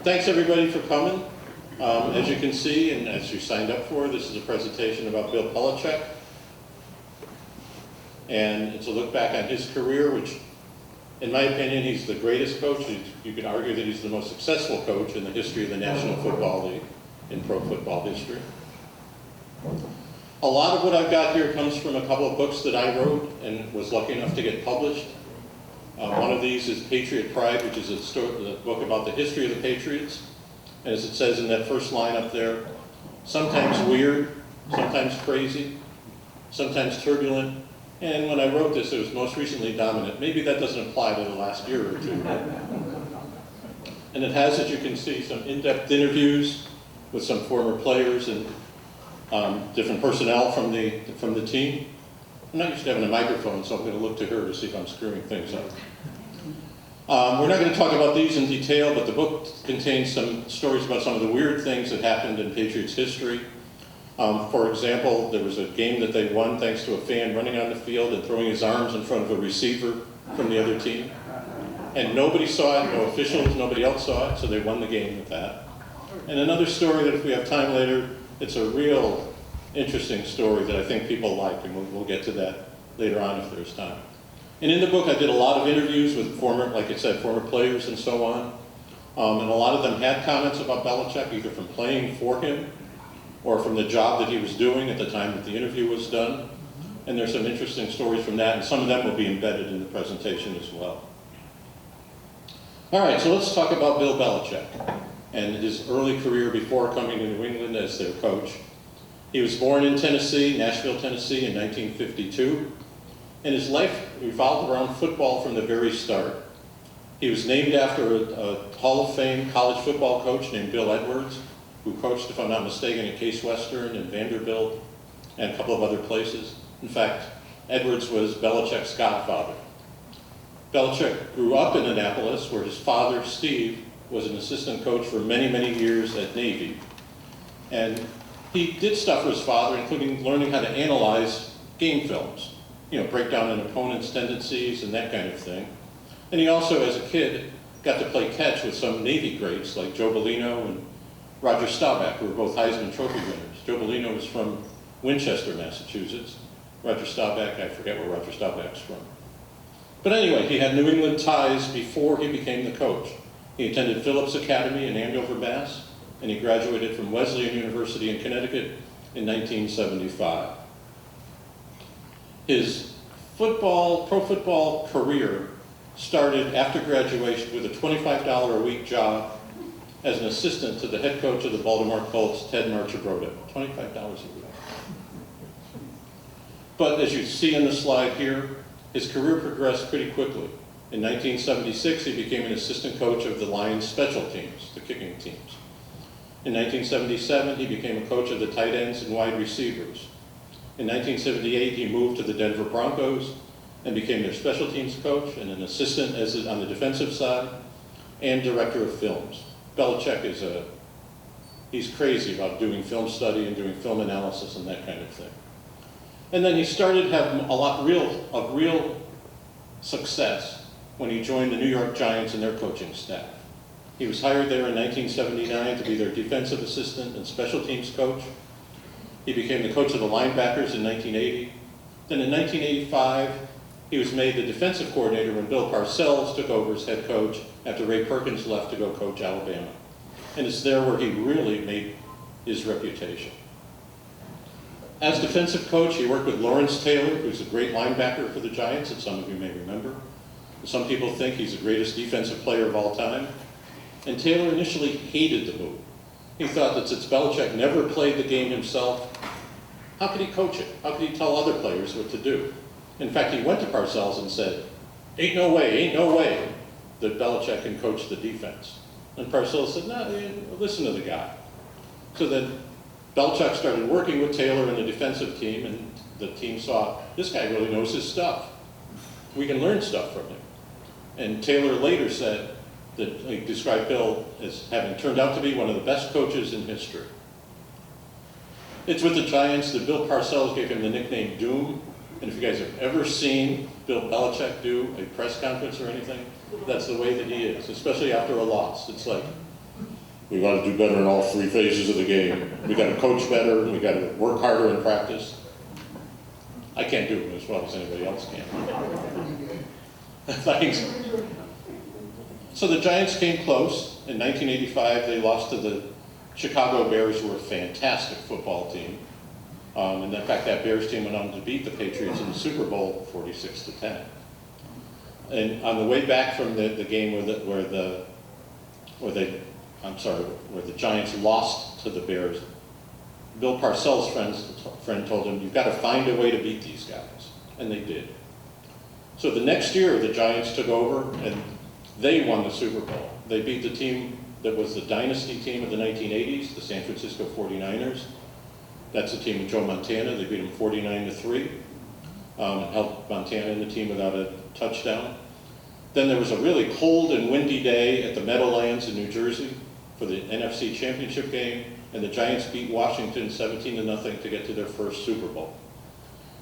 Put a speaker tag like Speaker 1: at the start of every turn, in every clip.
Speaker 1: Thanks everybody for coming. As you can see, and as you signed up for, this is a presentation about Bill Belichick. And it's a look back on his career, which, in my opinion, he's the greatest coach. You could argue that he's the most successful coach in the history of the National Football League, in pro football history. A lot of what I've got here comes from a couple of books that I wrote and was lucky enough to get published. One of these is Patriot Pride, which is a book about the history of the Patriots. And as it says in that first line up there, sometimes weird, sometimes crazy, sometimes turbulent. And when I wrote this, it was most recently dominant. Maybe that doesn't apply to the last year or two. And it has, as you can see, some in-depth interviews with some former players and different personnel from the team. I'm not used to having a microphone, so I'm going to look to her to see if I'm screwing things up. We're not going to talk about these in detail, but the book contains some stories about some of the weird things that happened in Patriots history. For example, there was a game that they won thanks to a fan running on the field and throwing his arms in front of a receiver from the other team. And nobody saw it, no officials, nobody else saw it, so they won the game with that. And another story that if we have time later, it's a real interesting story that I think people like, and we'll get to that later on if there's time. And in the book, I did a lot of interviews with like I said, former players and so on. And a lot of them had comments about Belichick, either from playing for him or from the job that he was doing at the time that the interview was done. And there's some interesting stories from that, and some of them will be embedded in the presentation as well. All right, so let's talk about Bill Belichick and his early career before coming to New England as their coach. He was born in Tennessee, Nashville, Tennessee in 1952, and his life revolved around football from the very start. He was named after a Hall of Fame college football coach named Bill Edwards, who coached, if I'm not mistaken, at Case Western and Vanderbilt and a couple of other places. In fact, Edwards was Belichick's godfather. Belichick grew up in Annapolis, where his father, Steve, was an assistant coach for many, many years at Navy. And he did stuff for his father, including learning how to analyze game films, break down an opponent's tendencies and that kind of thing. And he also, as a kid, got to play catch with some Navy greats like Joe Bellino and Roger Staubach, who were both Heisman Trophy winners. Joe Bellino was from Winchester, Massachusetts. Roger Staubach, I forget where Roger Staubach's from. But anyway, he had New England ties before he became the coach. He attended Phillips Academy in Andover, Mass., and he graduated from Wesleyan University in Connecticut in 1975. His pro football career started after graduation with a $25 a week job as an assistant to the head coach of the Baltimore Colts, Ted Marchibroda. $25 a week. But as you see in the slide here, his career progressed pretty quickly. In 1976, he became an assistant coach of the Lions special teams, the kicking teams. In 1977, he became a coach of the tight ends and wide receivers. In 1978, he moved to the Denver Broncos and became their special teams coach and an assistant on the defensive side and director of films. Belichick he's crazy about doing film study and doing film analysis and that kind of thing. And then he started having of real success when he joined the New York Giants and their coaching staff. He was hired there in 1979 to be their defensive assistant and special teams coach. He became the coach of the linebackers in 1980. Then in 1985, he was made the defensive coordinator when Bill Parcells took over as head coach after Ray Perkins left to go coach Alabama. And it's there where he really made his reputation. As defensive coach, he worked with Lawrence Taylor, who's a great linebacker for the Giants, that some of you may remember. Some people think he's the greatest defensive player of all time. And Taylor initially hated the move. He thought that since Belichick never played the game himself, how could he coach it? How could he tell other players what to do? In fact, he went to Parcells and said, ain't no way that Belichick can coach the defense. And Parcells said, no, listen to the guy. So then Belichick started working with Taylor and the defensive team, and the team saw, this guy really knows his stuff. We can learn stuff from him. And Taylor later said that he described Bill as having turned out to be one of the best coaches in history. It's with the Giants that Bill Parcells gave him the nickname Doom. And if you guys have ever seen Bill Belichick do a press conference or anything, that's the way that he is, especially after a loss. It's like, We got to do better in all three phases of the game. We got to coach better, and we got to work harder in practice. I can't do it as well as anybody else can. Thanks. So the Giants came close. In 1985, they lost to the Chicago Bears, who were a fantastic football team. And in fact, that Bears team went on to beat the Patriots in the Super Bowl 46-10. And on the way back from the game where the Giants lost to the Bears, Bill Parcells' friend told him, "You've got to find a way to beat these guys," and they did. So the next year, the Giants took over, and they won the Super Bowl. They beat the team that was the dynasty team of the 1980s, the San Francisco 49ers. That's the team with Joe Montana. They beat them 49-3, and held Montana and the team without a touchdown. Then there was a really cold and windy day at the Meadowlands in New Jersey for the NFC Championship game, and the Giants beat Washington 17-0 to get to their first Super Bowl.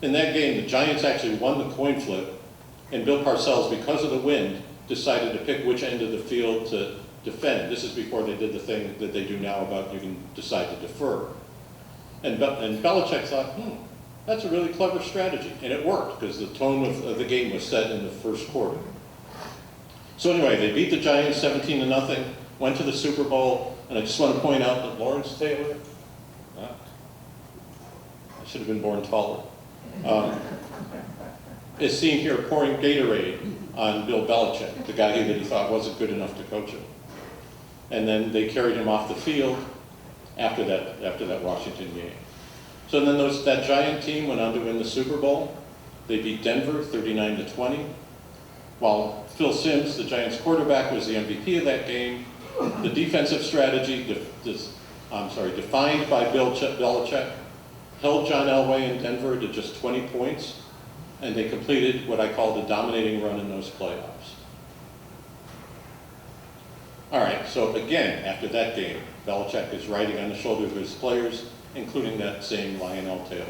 Speaker 1: In that game, the Giants actually won the coin flip, and Bill Parcells, because of the wind, decided to pick which end of the field to defend. This is before they did the thing that they do now about you can decide to defer. And Belichick thought, that's a really clever strategy, and it worked because the tone of the game was set in the first quarter. So anyway, they beat the Giants 17-0, went to the Super Bowl, and I just want to point out that Lawrence Taylor, I should have been born taller, is seen here pouring Gatorade on Bill Belichick, the guy that he thought wasn't good enough to coach him. And then they carried him off the field after that Washington game. So then that Giant team went on to win the Super Bowl. They beat Denver 39-20. While Phil Simms, the Giants quarterback, was the MVP of that game, the defensive strategy defined by Bill Belichick held John Elway in Denver to just 20 points, and they completed what I call the dominating run in those playoffs. All right, so again, after that game, Belichick is riding on the shoulders of his players, including that same Lionel Taylor.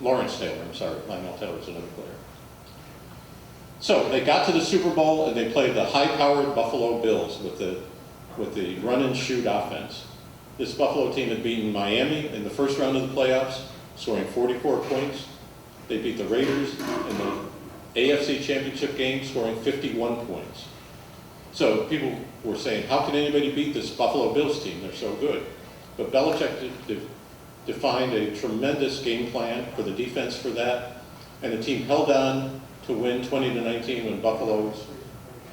Speaker 1: Lawrence Taylor, I'm sorry, Lionel Taylor's another player. So they got to the Super Bowl and they played the high-powered Buffalo Bills with the run-and-shoot offense. This Buffalo team had beaten Miami in the first round of the playoffs, scoring 44 points. They beat the Raiders in the AFC Championship game, scoring 51 points. So people were saying, how can anybody beat this Buffalo Bills team? They're so good. But Belichick defined a tremendous game plan for the defense for that, and the team held on to win 20-19 when Buffalo's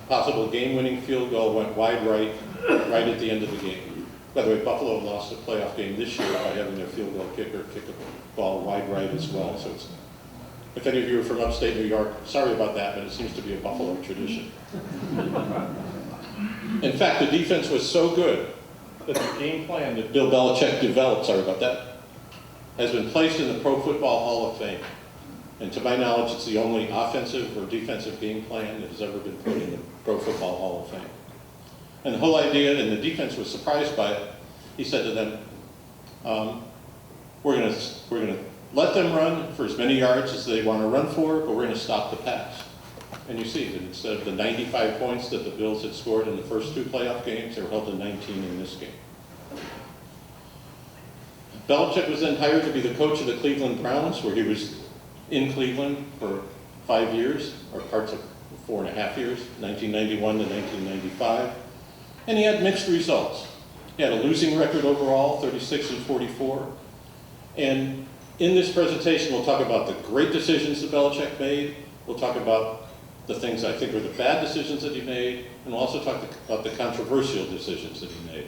Speaker 1: possible game-winning field goal went wide right at the end of the game. By the way, Buffalo lost a playoff game this year by having their field goal kicker kick a ball wide right as well. So if any of you are from upstate New York, sorry about that, but it seems to be a Buffalo tradition. In fact, the defense was so good that the game plan that Bill Belichick developed, has been placed in the Pro Football Hall of Fame. And to my knowledge, it's the only offensive or defensive game plan that has ever been put in the Pro Football Hall of Fame. And the whole idea, and the defense was surprised by it, he said to them, we're going to let them run for as many yards as they want to run for, but we're going to stop the pass. And you see that instead of the 95 points that the Bills had scored in the first two playoff games, they were held to 19 in this game. Belichick was then hired to be the coach of the Cleveland Browns, where he was in Cleveland for 5 years, or parts of 4.5 years, 1991 to 1995. And he had mixed results. He had a losing record overall, 36-44. And in this presentation, we'll talk about the great decisions that Belichick made. We'll talk about the things I think are the bad decisions that he made, and we'll also talk about the controversial decisions that he made.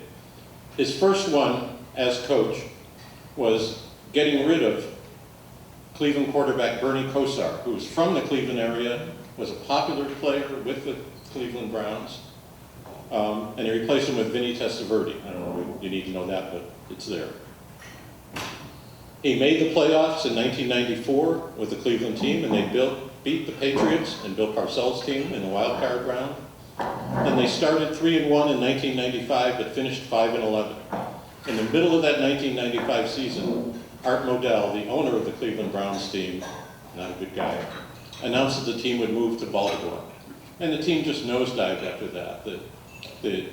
Speaker 1: His first one as coach was getting rid of Cleveland quarterback Bernie Kosar, who was from the Cleveland area, was a popular player with the Cleveland Browns, and he replaced him with Vinny Testaverde. I don't know if you need to know that, but it's there. He made the playoffs in 1994 with the Cleveland team, and they beat the Patriots and Bill Parcells' team in the wild card round. Then they started 3-1 in 1995, but finished 5-11. In the middle of that 1995 season, Art Modell, the owner of the Cleveland Browns team, not a good guy, announced that the team would move to Baltimore. And the team just nosedived after that. The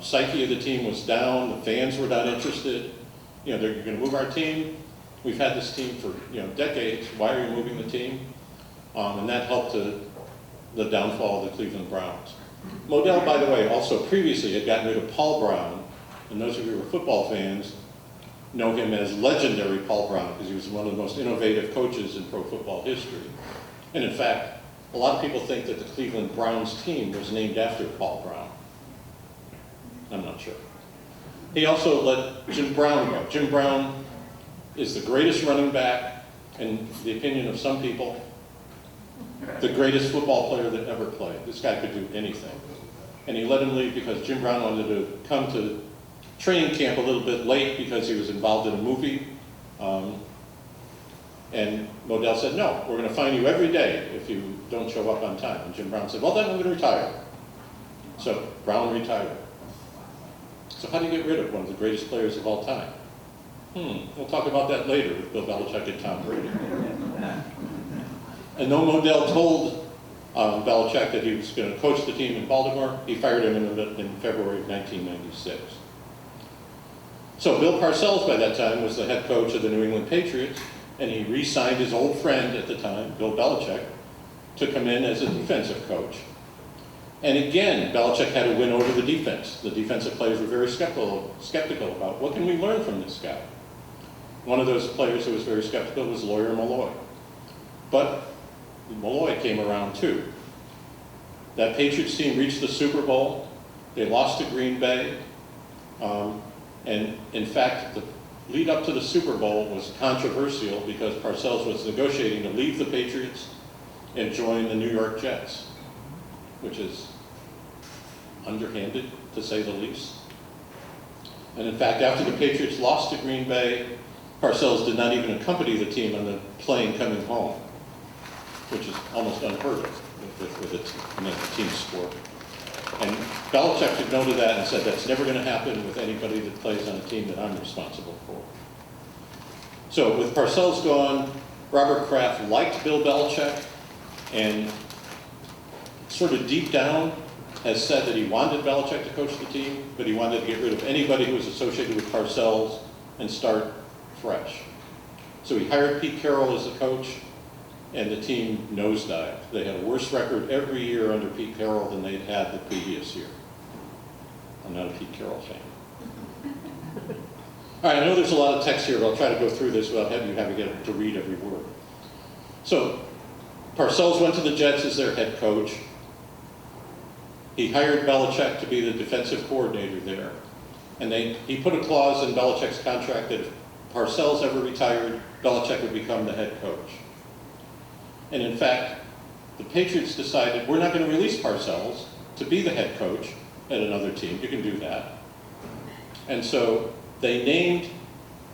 Speaker 1: Psyche of the team was down. The fans were not interested. They're going to move our team. We've had this team for decades. Why are you moving the team? And that helped the downfall of the Cleveland Browns. Modell, by the way, also previously had gotten rid of Paul Brown, and those of you who are football fans know him as legendary Paul Brown because he was one of the most innovative coaches in pro football history. And in fact, a lot of people think that the Cleveland Browns team was named after Paul Brown. I'm not sure. He also let Jim Brown go. Jim Brown is the greatest running back, in the opinion of some people, the greatest football player that ever played. This guy could do anything. And he let him leave because Jim Brown wanted to come to training camp a little bit late because he was involved in a movie. And Modell said, no, we're going to fine you every day if you don't show up on time. And Jim Brown said, well, then I'm going to retire. So Brown retired. So how do you get rid of one of the greatest players of all time? We'll talk about that later with Bill Belichick and Tom Brady. And though Modell told Belichick that he was going to coach the team in Baltimore, he fired him in February of 1996. So Bill Parcells, by that time, was the head coach of the New England Patriots, and he re-signed his old friend at the time, Bill Belichick, to come in as a defensive coach. And again, Belichick had to win over the defense. The defensive players were very skeptical about what can we learn from this guy. One of those players who was very skeptical was lawyer Malloy. But Malloy came around too. That Patriots team reached the Super Bowl. They lost to Green Bay. And in fact, the lead up to the Super Bowl was controversial because Parcells was negotiating to leave the Patriots and join the New York Jets, which is underhanded, to say the least. And in fact, after the Patriots lost to Green Bay, Parcells did not even accompany the team on the plane coming home, which is almost unheard of with a team sport. And Belichick took note of that and said, that's never going to happen with anybody that plays on a team that I'm responsible for. So with Parcells gone, Robert Kraft liked Bill Belichick and sort of deep down has said that he wanted Belichick to coach the team, but he wanted to get rid of anybody who was associated with Parcells and start fresh. So he hired Pete Carroll as the coach, and the team nosedived. They had a worse record every year under Pete Carroll than they'd had the previous year. I'm not a Pete Carroll fan. All right, I know there's a lot of text here, but I'll try to go through this without having to read every word. So Parcells went to the Jets as their head coach. He hired Belichick to be the defensive coordinator there. And he put a clause in Belichick's contract that if Parcells ever retired, Belichick would become the head coach. And in fact, the Patriots decided, we're not going to release Parcells to be the head coach at another team. You can do that. And so they named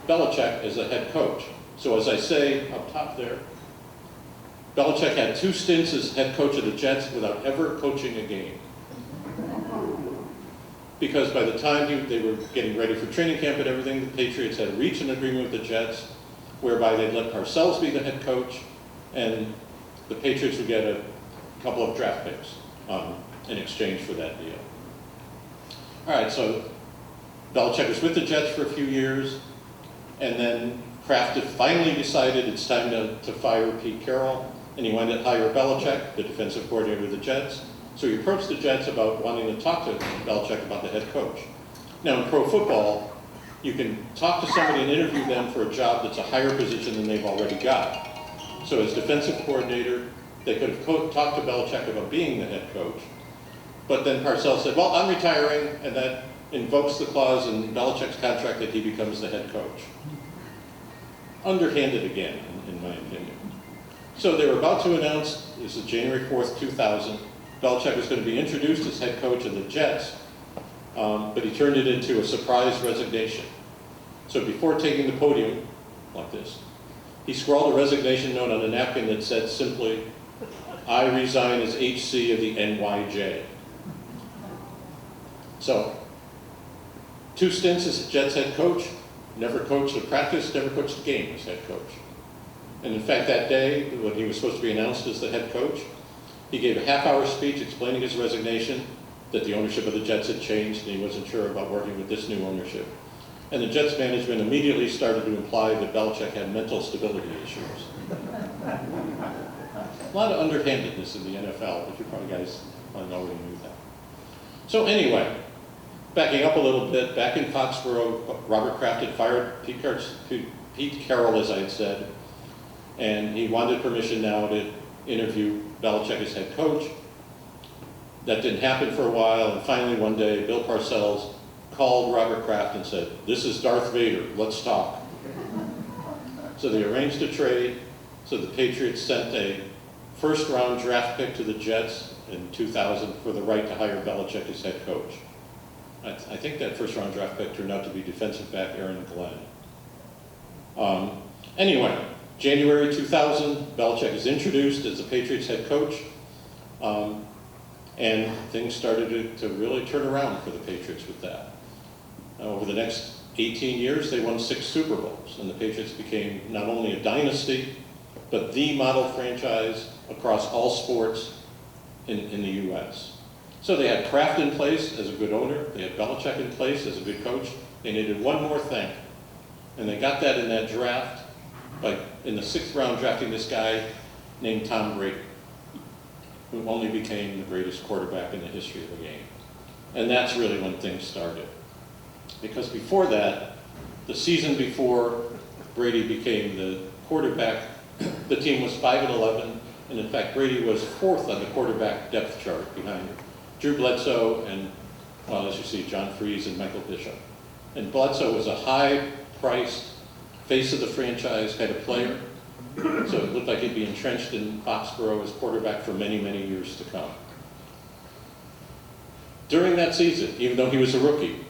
Speaker 1: Belichick as the head coach. So as I say up top there, Belichick had 2 stints as head coach of the Jets without ever coaching a game. Because by the time they were getting ready for training camp and everything, the Patriots had reached an agreement with the Jets whereby they'd let Parcells be the head coach and the Patriots would get a couple of draft picks in exchange for that deal. All right, so Belichick was with the Jets for a few years, and then Kraft finally decided it's time to fire Pete Carroll, and he wanted to hire Belichick, the defensive coordinator of the Jets. So he approached the Jets about wanting to talk to Belichick about the head coach. Now in pro football, you can talk to somebody and interview them for a job that's a higher position than they've already got. So as defensive coordinator, they could have talked to Belichick about being the head coach. But then Parcells said, well, I'm retiring, and that invokes the clause in Belichick's contract that he becomes the head coach. Underhanded again, in my opinion. So they were about to announce, this is January 4th, 2000, Belichick was going to be introduced as head coach of the Jets, but he turned it into a surprise resignation. So before taking the podium, like this, he scrawled a resignation note on a napkin that said simply, I resign as HC of the NYJ. So, 2 stints as Jets head coach, never coached a practice, never coached a game as head coach. And in fact, that day, when he was supposed to be announced as the head coach, he gave a half-hour speech explaining his resignation, that the ownership of the Jets had changed and he wasn't sure about working with this new ownership. And the Jets management immediately started to imply that Belichick had mental stability issues. A lot of underhandedness in the NFL, but you probably guys already knew that. So anyway, backing up a little bit, back in Foxborough, Robert Kraft had fired Pete Carroll, as I had said, and he wanted permission now to interview Belichick as head coach. That didn't happen for a while, and finally one day, Bill Parcells called Robert Kraft and said, "This is Darth Vader, let's talk." So they arranged a trade, so the Patriots sent a first-round draft pick to the Jets in 2000 for the right to hire Belichick as head coach. I think that first-round draft pick turned out to be defensive back Aaron Glenn. Anyway, January 2000, Belichick is introduced as the Patriots head coach, and things started to really turn around for the Patriots with that. Over the next 18 years, they won 6 Super Bowls, and the Patriots became not only a dynasty, but the model franchise across all sports in the U.S. So they had Kraft in place as a good owner, they had Belichick in place as a good coach, they needed one more thing, and they got that in that draft, by in the 6th round drafting this guy named Tom Brady, who only became the greatest quarterback in the history of the game. And that's really when things started. Because before that, the season before Brady became the quarterback, the team was 5-11, and in fact Brady was 4th on the quarterback depth chart behind Drew Bledsoe and, well, as you see, John Freese and Michael Bishop. And Bledsoe was a high-priced, face of the franchise kind of player, so it looked like he'd be entrenched in Foxborough as quarterback for many, many years to come. During that season, even though he was a rookie,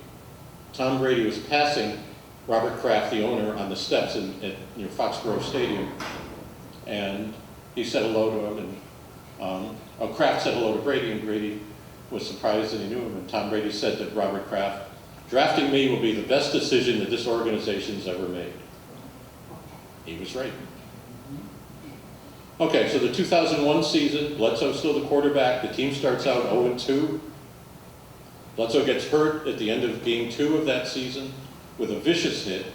Speaker 1: Tom Brady was passing Robert Kraft, the owner, on the steps at Foxborough Stadium, and he said hello to him, and Kraft said hello to Brady, and Brady was surprised that he knew him, and Tom Brady said to Robert Kraft, "Drafting me will be the best decision that this organization's ever made." He was right. Okay, so the 2001 season, Bledsoe's still the quarterback. The team starts out 0-2. Bledsoe gets hurt at the end of game 2 of that season with a vicious hit,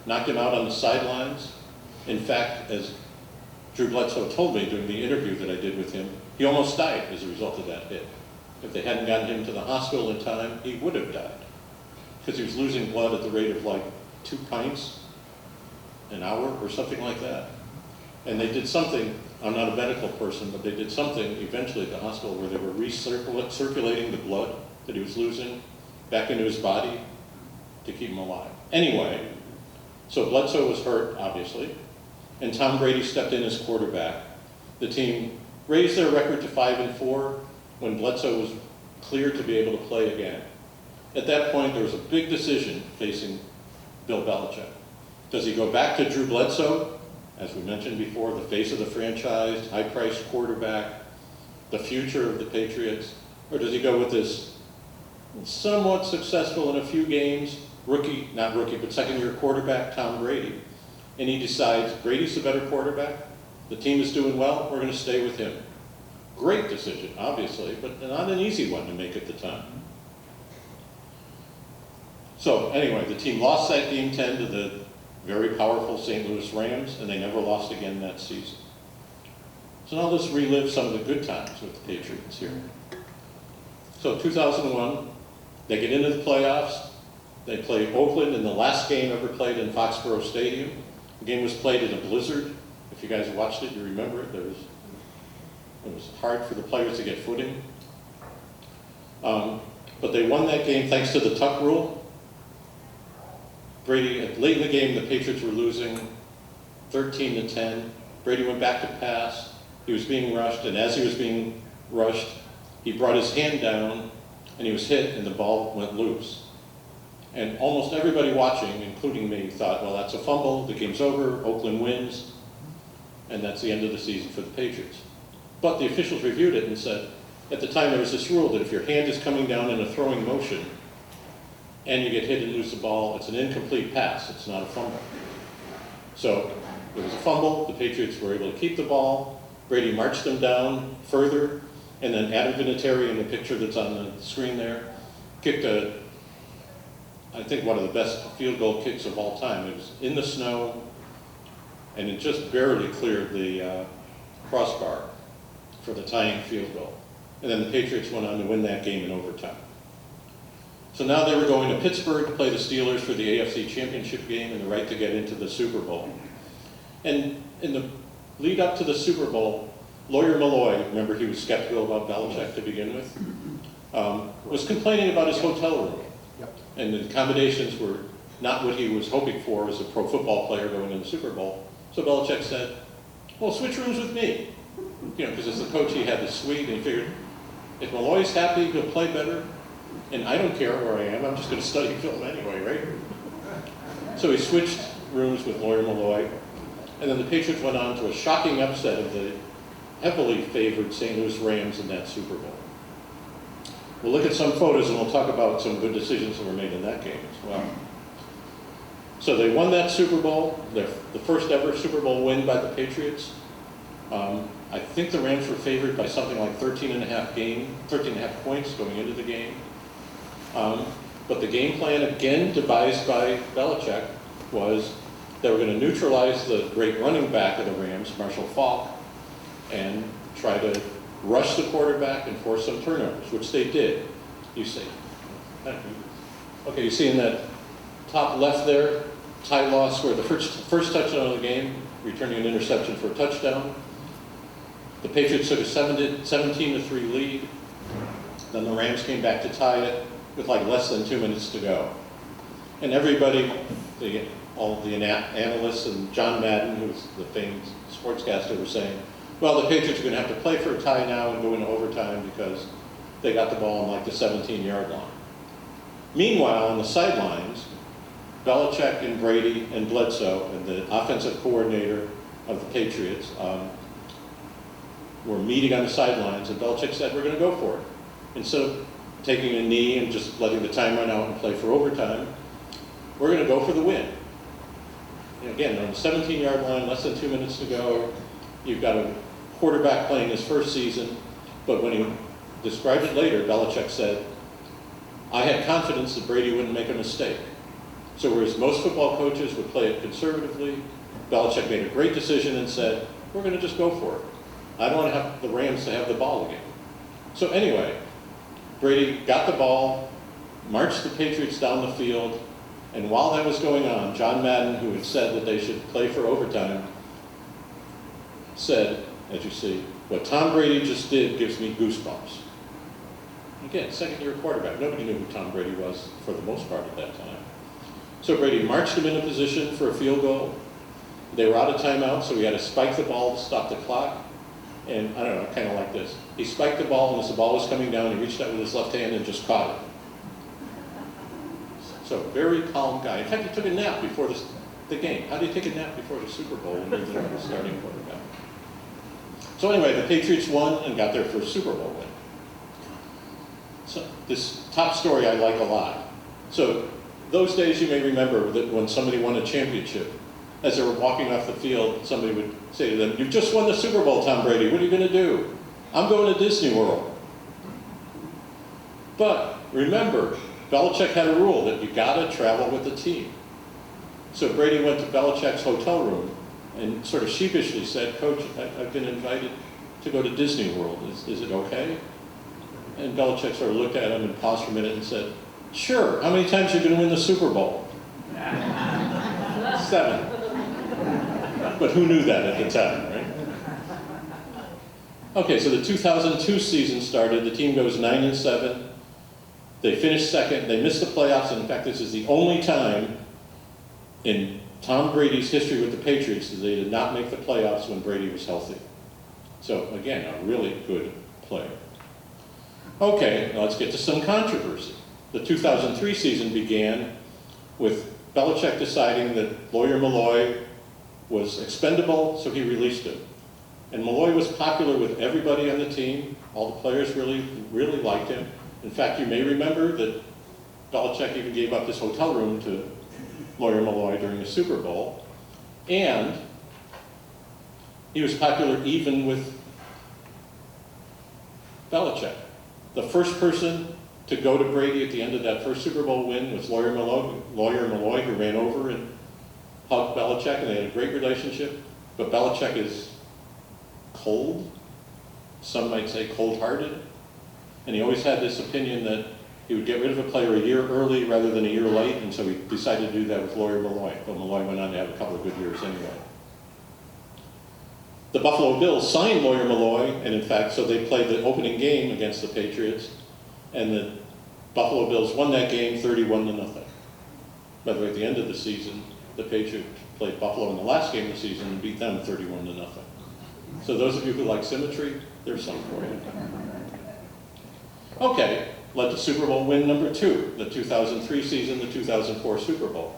Speaker 1: knocked him out on the sidelines. In fact, as Drew Bledsoe told me during the interview that I did with him, he almost died as a result of that hit. If they hadn't gotten him to the hospital in time, he would have died, because he was losing blood at the rate of like 2 pints an hour or something like that. And they did something, I'm not a medical person, but they did something eventually at the hospital where they were recirculating the blood that he was losing back into his body to keep him alive. Anyway, so Bledsoe was hurt, obviously, and Tom Brady stepped in as quarterback. The team raised their record to 5-4 when Bledsoe was cleared to be able to play again. At that point, there was a big decision facing Bill Belichick. Does he go back to Drew Bledsoe, as we mentioned before, the face of the franchise, high-priced quarterback, the future of the Patriots, or does he go with this somewhat successful in a few games, rookie, not rookie, but second-year quarterback, Tom Brady, and he decides Brady's the better quarterback, the team is doing well, we're going to stay with him. Great decision, obviously, but not an easy one to make at the time. So anyway, the team lost that game 10 to the very powerful St. Louis Rams, and they never lost again that season. So now let's relive some of the good times with the Patriots here. So 2001, they get into the playoffs. They play Oakland in the last game ever played in Foxborough Stadium. The game was played in a blizzard. If you guys watched it, you remember it. It was hard for the players to get footing. But they won that game thanks to the tuck rule. Brady, late in the game, the Patriots were losing 13-10. Brady went back to pass. He was being rushed, and as he was being rushed, he brought his hand down, and he was hit, and the ball went loose. And almost everybody watching, including me, thought, well, that's a fumble, the game's over, Oakland wins, and that's the end of the season for the Patriots. But the officials reviewed it and said, at the time there was this rule that if your hand is coming down in a throwing motion, and you get hit and lose the ball, it's an incomplete pass, it's not a fumble. So it was a fumble, the Patriots were able to keep the ball, Brady marched them down further, And then Adam Vinatieri, in the picture that's on the screen there, kicked I think one of the best field goal kicks of all time. It was in the snow, and it just barely cleared the crossbar for the tying field goal. And then the Patriots went on to win that game in overtime. So now they were going to Pittsburgh to play the Steelers for the AFC Championship game and the right to get into the Super Bowl. And in the lead up to the Super Bowl, Lawyer Malloy, remember he was skeptical about Belichick to begin with, was complaining about his hotel room.
Speaker 2: Yep.
Speaker 1: And the accommodations were not what he was hoping for as a pro football player going into the Super Bowl. So Belichick said, well, switch rooms with me. You know, because as the coach, he had the suite, and he figured, if Malloy's happy, he'll play better, and I don't care where I am, I'm just going to study film anyway, right? So he switched rooms with Lawyer Malloy, and then the Patriots went on to a shocking upset of the heavily favored St. Louis Rams in that Super Bowl. We'll look at some photos and we'll talk about some good decisions that were made in that game as well. So they won that Super Bowl, the first ever Super Bowl win by the Patriots. I think the Rams were favored by something like 13 and a half points going into the game. But the game plan, again devised by Belichick, was they were going to neutralize the great running back of the Rams, Marshall Faulk, and try to rush the quarterback and force some turnovers, which they did. You see. Okay, you see in that top left there, Ty Law scored the first touchdown of the game, returning an interception for a touchdown. The Patriots took a 17-3 lead. Then the Rams came back to tie it with like less than 2 minutes to go. And everybody, all the analysts and John Madden, who was the famous sportscaster, were saying, well, the Patriots are going to have to play for a tie now and go into overtime because they got the ball on like the 17-yard line. Meanwhile, on the sidelines, Belichick and Brady and Bledsoe and the offensive coordinator of the Patriots were meeting on the sidelines, and Belichick said, we're going to go for it. Instead of taking a knee and just letting the time run out and play for overtime, we're going to go for the win. And again, on the 17-yard line, less than 2 minutes to go, you've got a quarterback playing his first season, but when he described it later, Belichick said, I had confidence that Brady wouldn't make a mistake. So whereas most football coaches would play it conservatively, Belichick made a great decision and said, we're going to just go for it. I don't want to have the Rams to have the ball again. So anyway, Brady got the ball, marched the Patriots down the field, and while that was going on, John Madden, who had said that they should play for overtime, said, as you see, what Tom Brady just did gives me goosebumps. Again, second-year quarterback. Nobody knew who Tom Brady was for the most part at that time. So Brady marched him into position for a field goal. They were out of timeout, so he had to spike the ball to stop the clock. And I don't know, kind of like this. He spiked the ball, and as the ball was coming down, he reached out with his left hand and just caught it. So very calm guy. In fact, he took a nap before the game. How did he take a nap before the Super Bowl when he was the starting quarterback? So anyway, the Patriots won and got their first Super Bowl win. So this top story I like a lot. So those days you may remember that when somebody won a championship, as they were walking off the field, somebody would say to them, you've just won the Super Bowl, Tom Brady. What are you going to do? I'm going to Disney World. But remember, Belichick had a rule that you got to travel with the team. So Brady went to Belichick's hotel room and sort of sheepishly said, Coach, I've been invited to go to Disney World. Is it okay? And Belichick sort of looked at him and paused for a minute and said, sure. How many times are you going to win the Super Bowl? 7. But who knew that at the time, right? Okay, so the 2002 season started. The team goes 9-7. They finished second. They missed the playoffs. And in fact, this is the only time in Tom Brady's history with the Patriots that they did not make the playoffs when Brady was healthy. So again, a really good player. Okay, now let's get to some controversy. The 2003 season began with Belichick deciding that Lawyer Malloy was expendable, so he released him. And Malloy was popular with everybody on the team. All the players really liked him. In fact, you may remember that Belichick even gave up his hotel room to Lawyer Malloy during the Super Bowl. And he was popular even with Belichick. The first person to go to Brady at the end of that first Super Bowl win was Lawyer Malloy, who ran over and hugged Belichick, and they had a great relationship. But Belichick is cold, some might say cold-hearted, and he always had this opinion that he would get rid of a player a year early rather than a year late, and so he decided to do that with Lawyer Malloy. But Malloy went on to have a couple of good years anyway. The Buffalo Bills signed Lawyer Malloy, and in fact, so they played the opening game against the Patriots, and the Buffalo Bills won that game 31-0. By the way, at the end of the season, the Patriots played Buffalo in the last game of the season and beat them 31-0. So those of you who like symmetry, there's some for you. Okay, led to Super Bowl win number 2, the 2003 season, the 2004 Super Bowl.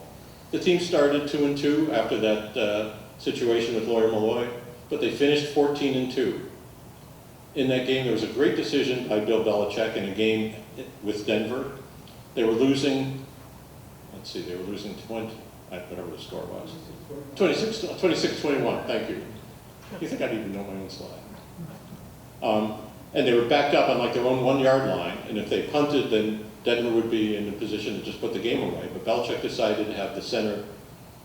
Speaker 1: The team started 2-2 after that situation with Lawyer Malloy, but they finished 14-2. In that game, there was a great decision by Bill Belichick in a game with Denver. They were losing, let's see, they were losing 20, whatever the score was. 26-21, thank you. You think I'd even know my own slide. And they were backed up on like their own 1-yard line, and if they punted, then Denver would be in a position to just put the game away. But Belichick decided to have the center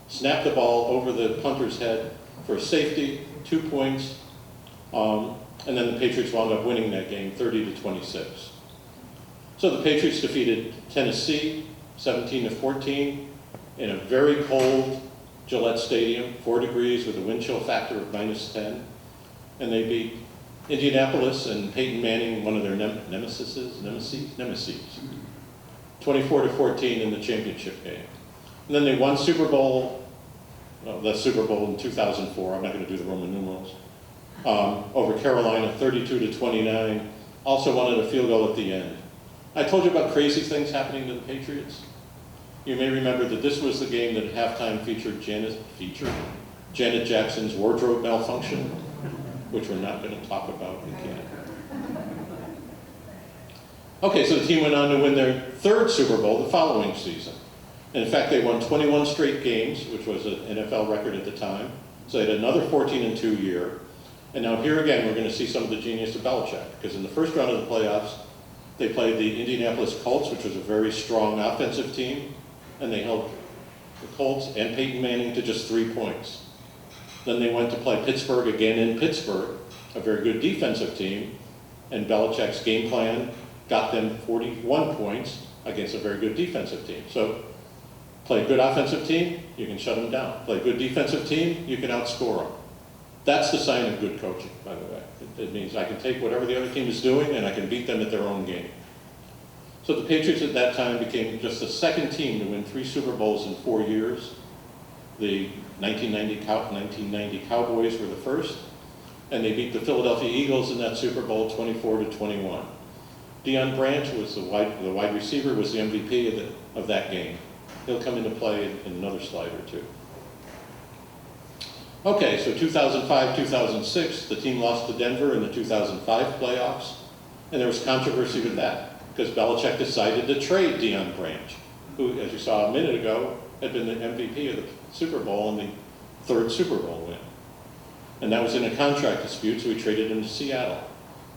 Speaker 1: snap the ball over the punter's head for a safety, 2 points, and then the Patriots wound up winning that game 30-26. So the Patriots defeated Tennessee 17-14 in a very cold Gillette Stadium, 4 degrees with a wind chill factor of -10. And they beat Indianapolis and Peyton Manning, one of their nemesis, 24-14 in the championship game. And then they won the Super Bowl in 2004, I'm not going to do the Roman numerals, over Carolina 32-29, also wanted a field goal at the end. I told you about crazy things happening to the Patriots. You may remember that this was the game that at halftime featured Janet Jackson's wardrobe malfunction, which we're not going to talk about again. Okay, so the team went on to win their 3rd Super Bowl the following season. And in fact, they won 21 straight games, which was an NFL record at the time. So they had another 14-2 year. And now here again, we're going to see some of the genius of Belichick, because in the first round of the playoffs, they played the Indianapolis Colts, which was a very strong offensive team, and they held the Colts and Peyton Manning to just 3 points. Then they went to play Pittsburgh again in Pittsburgh, a very good defensive team, and Belichick's game plan got them 41 points against a very good defensive team. So play a good offensive team, you can shut them down. Play a good defensive team, you can outscore them. That's the sign of good coaching, by the way. It means I can take whatever the other team is doing and I can beat them at their own game. So the Patriots at that time became just the 2nd team to win 3 Super Bowls in 4 years. The 1990 Cowboys were the first, and they beat the Philadelphia Eagles in that Super Bowl 24-21. Deion Branch was the wide receiver, was the MVP of that game. He'll come into play in another slide or two. Okay, so 2005-2006, the team lost to Denver in the 2005 playoffs, and there was controversy with that, because Belichick decided to trade Deion Branch, who, as you saw a minute ago, had been the MVP of the Super Bowl and the 3rd Super Bowl win. And that was in a contract dispute, so he traded him to Seattle.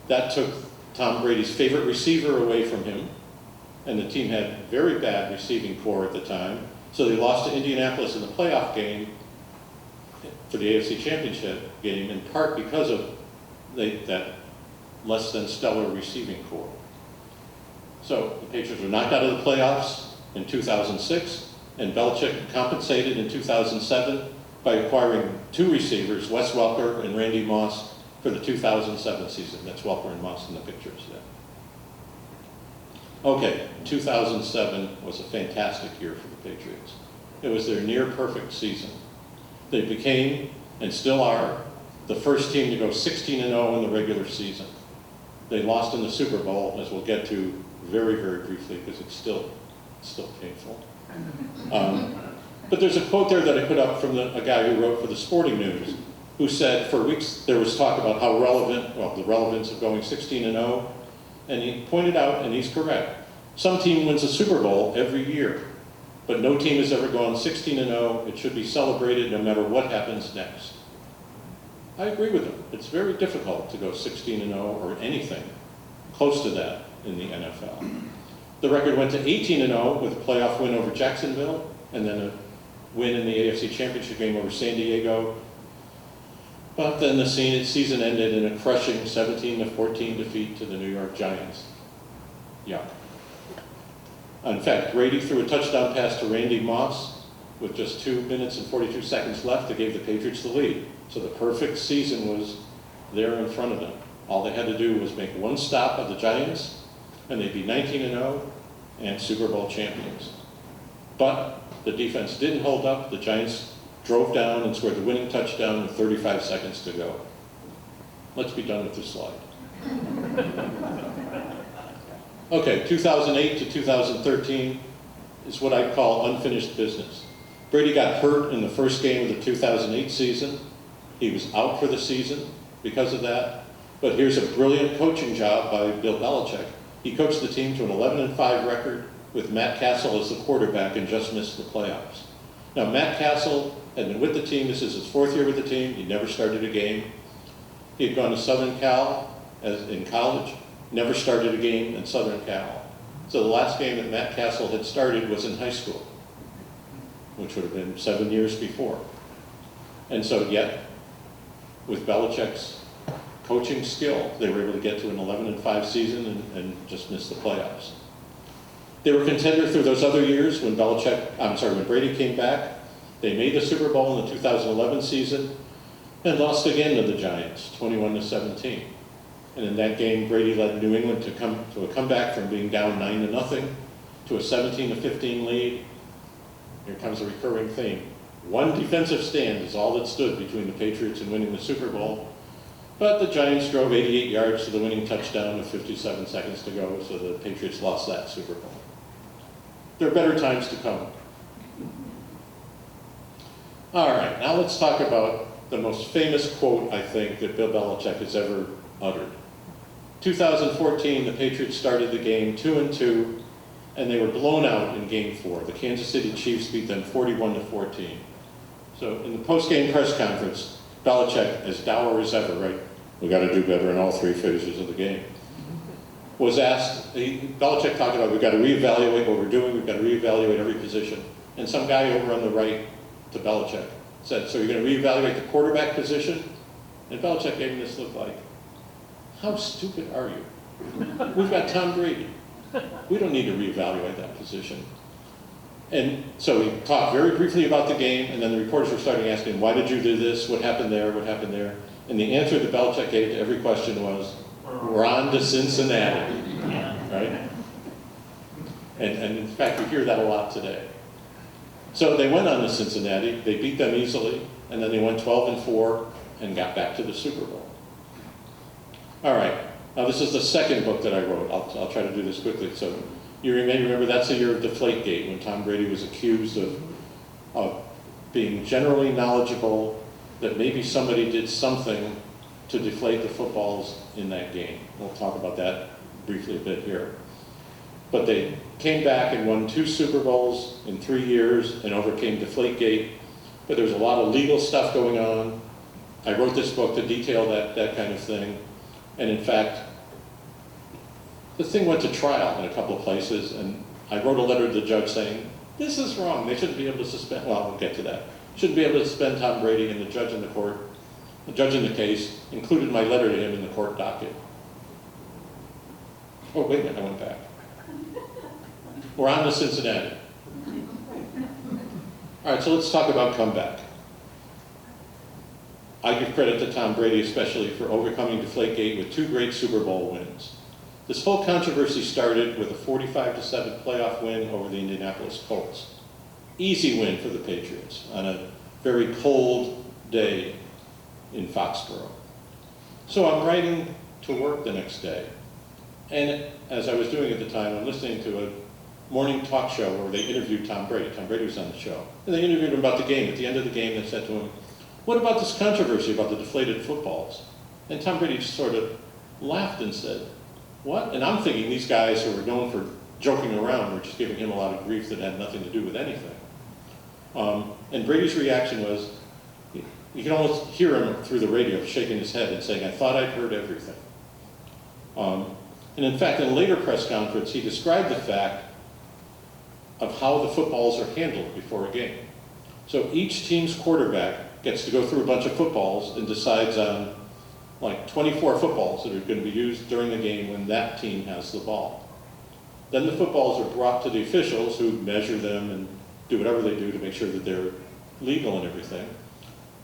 Speaker 1: That took Tom Brady's favorite receiver away from him, and the team had very bad receiving core at the time, so they lost to Indianapolis in the playoff game for the AFC Championship game, in part because of that less than stellar receiving core. So the Patriots were knocked out of the playoffs in 2006, and Belichick compensated in 2007 by acquiring 2 receivers, Wes Welker and Randy Moss, for the 2007 season. That's Welker and Moss in the pictures there. Okay, 2007 was a fantastic year for the Patriots. It was their near-perfect season. They became, and still are, the first team to go 16-0 in the regular season. They lost in the Super Bowl, as we'll get to very, very briefly, because it's still painful. But there's a quote there that I put up from a guy who wrote for the Sporting News, who said for weeks there was talk about how the relevance of going 16-0, and he pointed out, and he's correct, some team wins a Super Bowl every year, but no team has ever gone 16-0. It should be celebrated no matter what happens next. I agree with him. It's very difficult to go 16-0 or anything close to that in the NFL. The record went to 18-0 with a playoff win over Jacksonville, and then a win in the AFC Championship game over San Diego. But then the season ended in a crushing 17-14 defeat to the New York Giants. Yuck. In fact, Brady threw a touchdown pass to Randy Moss with just 2 minutes and 42 seconds left that gave the Patriots the lead. So the perfect season was there in front of them. All they had to do was make one stop of the Giants, and they'd be 19-0 and Super Bowl champions. But the defense didn't hold up. The Giants drove down and scored the winning touchdown with 35 seconds to go. Let's be done with this slide. Okay, 2008 to 2013 is what I'd call unfinished business. Brady got hurt in the first game of the 2008 season. He was out for the season because of that. But here's a brilliant coaching job by Bill Belichick. He coached the team to an 11-5 record with Matt Castle as the quarterback and just missed the playoffs. Now, Matt Castle had been with the team. This is his 4th year with the team. He never started a game. He had gone to Southern Cal in college, never started a game in Southern Cal. So the last game that Matt Castle had started was in high school, which would have been 7 years before. And so yet, with Belichick's coaching skill, they were able to get to an 11-5 season and just miss the playoffs. They were contender through those other years when when Brady came back. They made the Super Bowl in the 2011 season and lost again to the Giants, 21-17. And in that game, Brady led New England to a comeback from being down 9-0 to a 17-15 lead. Here comes a recurring theme. One defensive stand is all that stood between the Patriots and winning the Super Bowl. But the Giants drove 88 yards to the winning touchdown with 57 seconds to go, so the Patriots lost that Super Bowl. There are better times to come. All right, now let's talk about the most famous quote, I think, that Bill Belichick has ever uttered. 2014, the Patriots started the game 2-2, and they were blown out in Game 4. The Kansas City Chiefs beat them 41-14. So in the post-game press conference, Belichick, as dour as ever, right? We got to do better in all 3 phases of the game. Was asked, Belichick talked about, we've got to reevaluate what we're doing, we've got to reevaluate every position. And some guy over on the right to Belichick said, so you're going to reevaluate the quarterback position? And Belichick gave him this look like, how stupid are you? We've got Tom Brady. We don't need to reevaluate that position. And so he talked very briefly about the game, and then the reporters were starting asking, why did you do this? What happened there? What happened there? And the answer that Belichick gave to every question was, we're on to Cincinnati, right? And in fact, we hear that a lot today. So they went on to Cincinnati, they beat them easily, and then they went 12-4 and got back to the Super Bowl. All right, now this is the second book that I wrote. I'll try to do this quickly. So you may remember that's the year of Deflategate, when Tom Brady was accused of being generally knowledgeable that maybe somebody did something to deflate the footballs in that game. We'll talk about that briefly a bit here. But they came back and won 2 Super Bowls in 3 years and overcame Deflategate. But there was a lot of legal stuff going on. I wrote this book to detail that kind of thing. And in fact, the thing went to trial in a couple of places, and I wrote a letter to the judge saying, this is wrong. They shouldn't be able to suspend, well, we'll get to that. Shouldn't be able to suspend Tom Brady, and the judge in the case included my letter to him in the court docket. Oh, wait a minute, I went back. We're on to Cincinnati. All right, so let's talk about comeback. I give credit to Tom Brady especially for overcoming Deflategate with 2 great Super Bowl wins. This whole controversy started with a 45-7 playoff win over the Indianapolis Colts. Easy win for the Patriots on a very cold day in Foxborough. So I'm riding to work the next day, and as I was doing at the time, I'm listening to a morning talk show where they interviewed Tom Brady. Tom Brady was on the show. And they interviewed him about the game. At the end of the game, they said to him, what about this controversy about the deflated footballs? And Tom Brady just sort of laughed and said, what? And I'm thinking these guys who were known for joking around were just giving him a lot of grief that had nothing to do with anything. And Brady's reaction was, you can almost hear him through the radio shaking his head and saying, I thought I'd heard everything. And in fact, in a later press conference, he described the fact of how the footballs are handled before a game. So each team's quarterback gets to go through a bunch of footballs and decides on like 24 footballs that are going to be used during the game when that team has the ball. Then the footballs are brought to the officials who measure them and do whatever they do to make sure that they're legal and everything.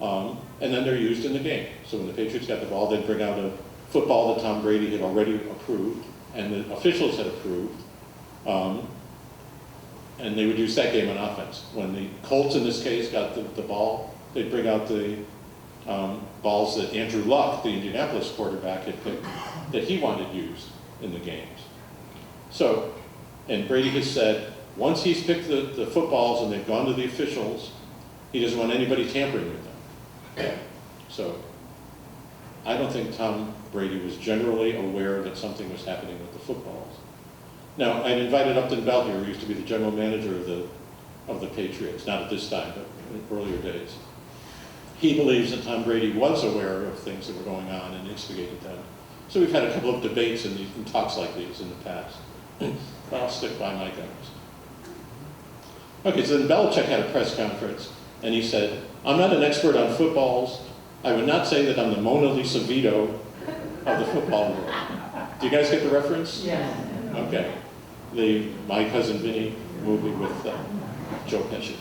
Speaker 1: And then they're used in the game. So when the Patriots got the ball, they'd bring out a football that Tom Brady had already approved and the officials had approved. And they would use that game on offense. When the Colts, in this case, got the ball, they'd bring out the balls that Andrew Luck, the Indianapolis quarterback, had picked that he wanted used in the games. So, and Brady has said, once he's picked the footballs and they've gone to the officials, he doesn't want anybody tampering with them. So, I don't think Tom Brady was generally aware that something was happening with the footballs. Now, I invited Upton Bell here, who used to be the general manager of the Patriots, not at this time, but in earlier days. He believes that Tom Brady was aware of things that were going on and instigated them. So we've had a couple of debates in talks like these in the past. But I'll stick by my guns. Okay, so then Belichick had a press conference, and he said, I'm not an expert on footballs. I would not say that I'm the Mona Lisa Vito of the football world. Do you guys get the reference?
Speaker 2: Yeah.
Speaker 1: Okay. The My Cousin Vinny movie with Joe Pesci.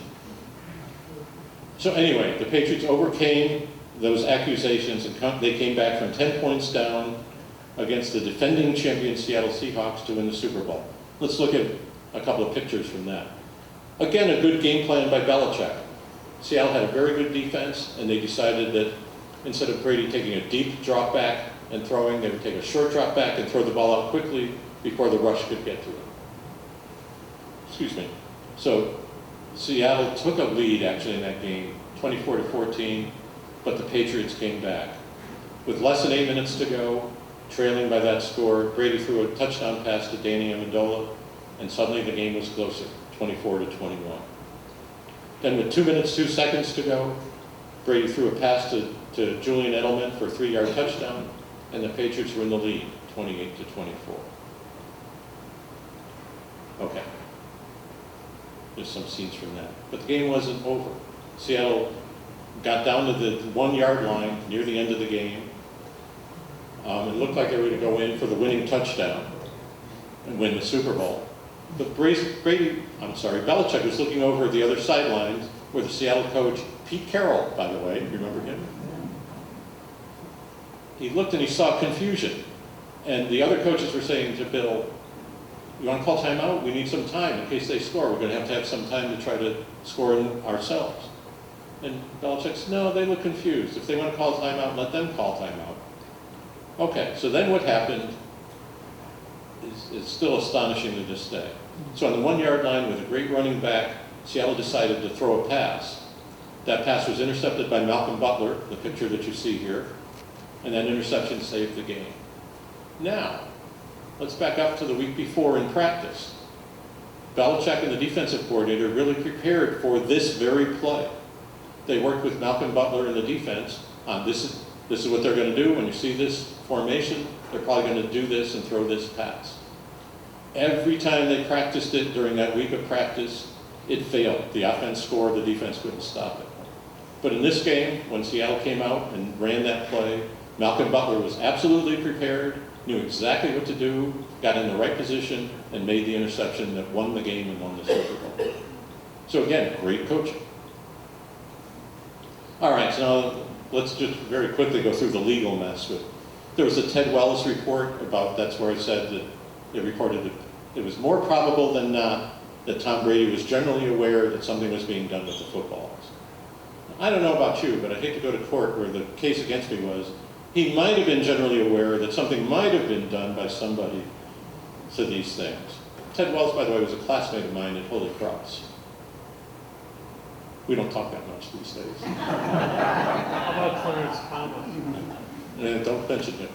Speaker 1: So anyway, the Patriots overcame those accusations and they came back from 10 points down against the defending champion Seattle Seahawks to win the Super Bowl. Let's look at a couple of pictures from that. Again, a good game plan by Belichick. Seattle had a very good defense, and they decided that instead of Brady taking a deep drop back and throwing, they would take a short drop back and throw the ball out quickly before the rush could get to it. Excuse me. So Seattle took a lead actually in that game, 24-14, but the Patriots came back. With less than 8 minutes to go, trailing by that score, Brady threw a touchdown pass to Danny Amendola, and suddenly the game was closer, 24-21. Then with 2 minutes, 2 seconds to go, Brady threw a pass to Julian Edelman for a 3-yard touchdown, and the Patriots were in the lead, 28-24. Okay. There's some scenes from that. But the game wasn't over. Seattle got down to the 1-yard line near the end of the game. It looked like they were going to go in for the winning touchdown and win the Super Bowl. But Belichick was looking over at the other sidelines where the Seattle coach, Pete Carroll, by the way, remember him? He looked and he saw confusion. And the other coaches were saying to Bill, you want to call timeout? We need some time in case they score. We're going to have some time to try to score ourselves. And Belichick said, no, they look confused. If they want to call timeout, let them call timeout. Okay, so then what happened is still astonishing to this day. So on the 1-yard line with a great running back, Seattle decided to throw a pass. That pass was intercepted by Malcolm Butler, the picture that you see here, and that interception saved the game. Now, let's back up to the week before in practice. Belichick and the defensive coordinator really prepared for this very play. They worked with Malcolm Butler in the defense on this is what they're going to do. When you see this formation, they're probably going to do this and throw this pass. Every time they practiced it during that week of practice, it failed. The offense scored, the defense couldn't stop it. But in this game, when Seattle came out and ran that play, Malcolm Butler was absolutely prepared, knew exactly what to do, got in the right position, and made the interception that won the game and won the Super Bowl. So again, great coaching. All right, so now let's just very quickly go through the legal mess. There was a Ted Wells report about, that's where it said that it reported that it was more probable than not that Tom Brady was generally aware that something was being done with the footballs. I don't know about you, but I hate to go to court where the case against me was, he might have been generally aware that something might have been done by somebody to these things. Ted Wells, by the way, was a classmate of mine at Holy Cross. We don't talk that much these days.
Speaker 3: How about Clarence Thomas?
Speaker 1: Don't mention him.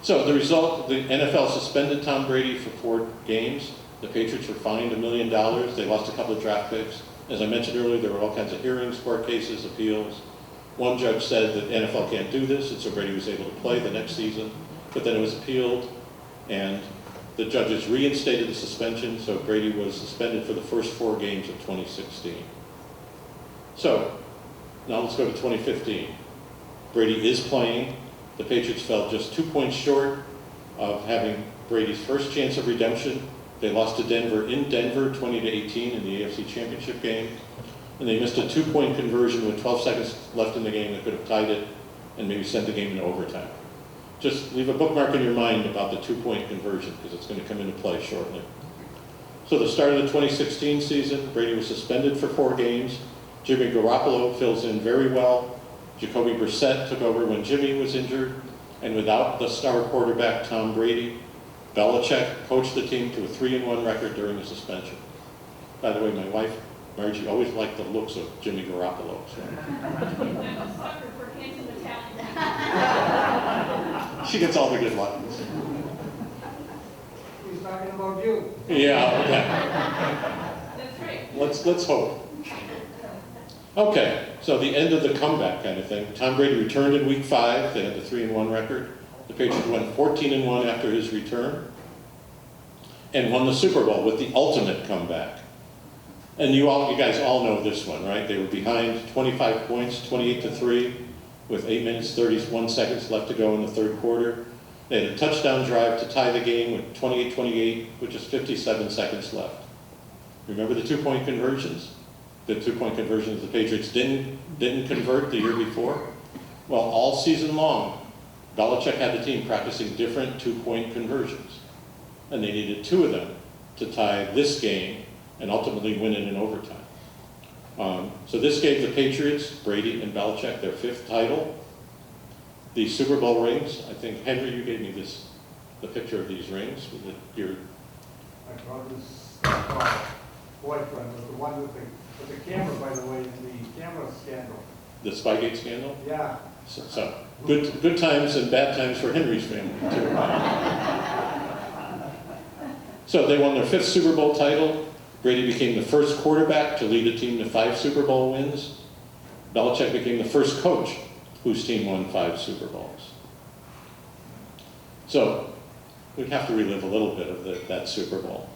Speaker 1: So the result, the NFL suspended Tom Brady for 4 games. The Patriots were fined $1 million. They lost a couple of draft picks. As I mentioned earlier, there were all kinds of hearings, court cases, appeals. One judge said that the NFL can't do this, and so Brady was able to play the next season. but then it was appealed, and the judges reinstated the suspension, so Brady was suspended for the first 4 games of 2016. So, now let's go to 2015. Brady is playing. The Patriots fell just 2 points short of having Brady's first chance of redemption. They lost to Denver in Denver, 20-18 in the AFC Championship game. And they missed a 2-point conversion with 12 seconds left in the game that could have tied it and maybe sent the game into overtime. Just leave a bookmark in your mind about the 2-point conversion because it's going to come into play shortly. So the start of the 2016 season, Brady was suspended for 4 games. Jimmy Garoppolo fills in very well. Jacoby Brissett took over when Jimmy was injured. And without the star quarterback, Tom Brady, Belichick coached the team to a 3-1 record during the suspension. By the way, my wife, Margie, always liked the looks of Jimmy Garoppolo. So. She gets all the good lines.
Speaker 2: He's talking about you.
Speaker 1: Yeah, okay.
Speaker 4: That's right.
Speaker 1: Let's hope. Okay, so the end of the comeback kind of thing. Tom Brady returned in week 5. They had the 3-1 record. The Patriots went 14-1 after his return and won the Super Bowl with the ultimate comeback. And you guys all know this one, right? They were behind 25 points, 28-3, with 8 minutes, 31 seconds left to go in the third quarter. They had a touchdown drive to tie the game with 28-28, with just 57 seconds left. Remember the 2-point conversions? The 2-point conversions the Patriots didn't convert the year before? Well, all season long, Belichick had the team practicing different 2-point conversions. And they needed 2 of them to tie this game and ultimately win it in overtime. So this gave the Patriots, Brady and Belichick, their 5th title. The Super Bowl rings, I think, Henry, you gave me the picture of these rings.
Speaker 2: My brother's boyfriend was the one with the camera, by the way, in the camera scandal.
Speaker 1: The Spygate scandal?
Speaker 2: Yeah.
Speaker 1: So good times and bad times for Henry's family, too. So they won their 5th Super Bowl title. Brady became the first quarterback to lead a team to 5 Super Bowl wins. Belichick became the first coach whose team won 5 Super Bowls. So we have to relive a little bit of that Super Bowl.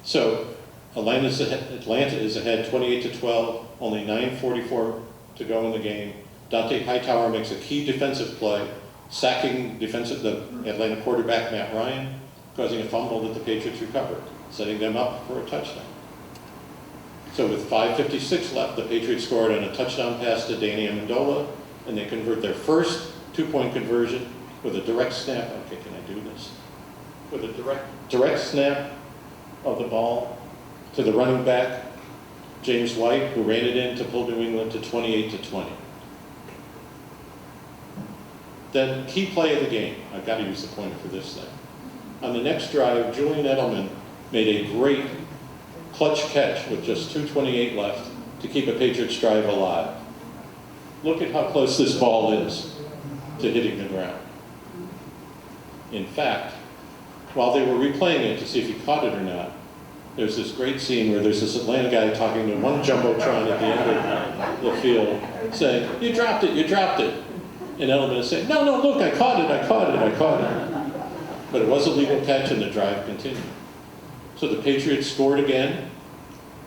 Speaker 1: So Atlanta is ahead 28-12, only 9:44 to go in the game. Dante Hightower makes a key defensive play, sacking the Atlanta quarterback Matt Ryan, causing a fumble that the Patriots recovered, setting them up for a touchdown. So with 5:56 left, the Patriots scored on a touchdown pass to Danny Amendola, and they convert their first 2-point conversion with a direct snap. Okay, can I do this? With a direct snap of the ball to the running back, James White, who ran it in to pull New England to 28-20. Then key play of the game. I've got to use the pointer for this thing. On the next drive, Julian Edelman made a great clutch catch with just 2:28 left to keep a Patriots drive alive. Look at how close this ball is to hitting the ground. In fact, while they were replaying it to see if he caught it or not, there's this great scene where there's this Atlanta guy talking to one jumbotron at the end of the field saying, "You dropped it, you dropped it." And Edelman is saying, "No, look, I caught it, I caught it, I caught it." But it was a legal catch and the drive continued. So the Patriots scored again,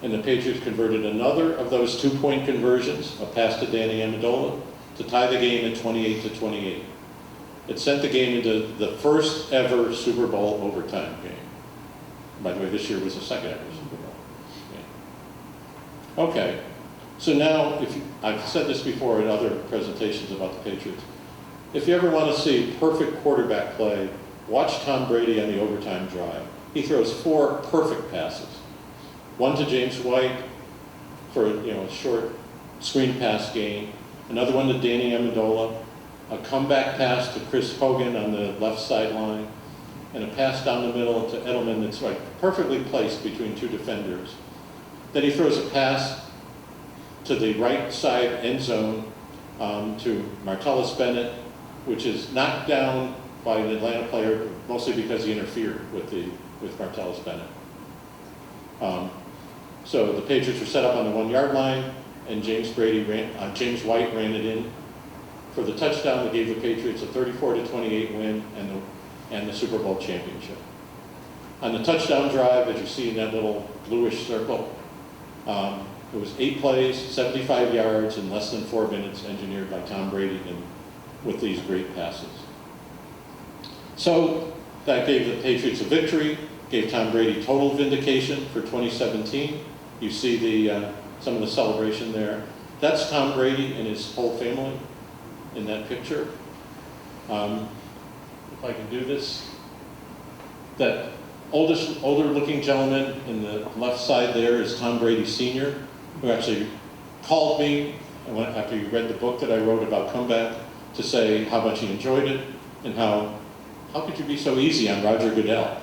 Speaker 1: and the Patriots converted another of those 2-point conversions, a pass to Danny Amendola, to tie the game at 28-28. It sent the game into the first ever Super Bowl overtime game. By the way, this year was the second ever Super Bowl. Yeah. Okay, so now, I've said this before in other presentations about the Patriots. If you ever want to see perfect quarterback play, watch Tom Brady on the overtime drive. He throws 4 perfect passes. One to James White for a short screen pass gain. Another one to Danny Amendola. A comeback pass to Chris Hogan on the left sideline. And a pass down the middle to Edelman that's perfectly placed between 2 defenders. Then he throws a pass to the right side end zone to Martellus Bennett, which is knocked down by an Atlanta player, mostly because he interfered with Martellus Bennett. So the Patriots were set up on the 1-yard line, and James White ran it in for the touchdown that gave the Patriots a 34-28 win and the Super Bowl championship. On the touchdown drive, as you see in that little bluish circle, it was 8 plays, 75 yards in less than 4 minutes, engineered by Tom Brady and with these great passes. So that gave the Patriots a victory, gave Tom Brady total vindication for 2017. You see some of the celebration there. That's Tom Brady and his whole family in that picture. If I can do this, that older looking gentleman in the left side there is Tom Brady Sr., who actually called me after he read the book that I wrote about comeback to say how much he enjoyed it and how could you be so easy on Roger Goodell?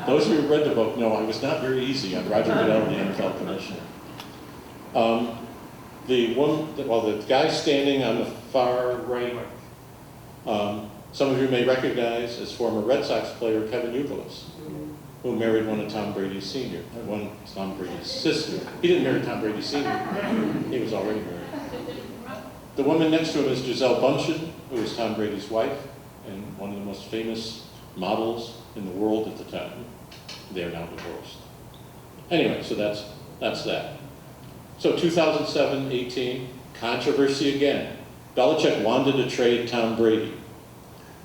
Speaker 1: Those who read the book know I was not very easy on Roger Goodell, the NFL commissioner. The guy standing on the far right, some of you may recognize as former Red Sox player Kevin Youkilis, who married one of Tom Brady's senior, Tom Brady's sister. He didn't marry Tom Brady Sr., he was already married. The woman next to him is Gisele Bundchen, who was Tom Brady's wife and one of the most famous models in the world at the time. They are now divorced. Anyway, so that's that. So 2007-18, controversy again. Belichick wanted to trade Tom Brady.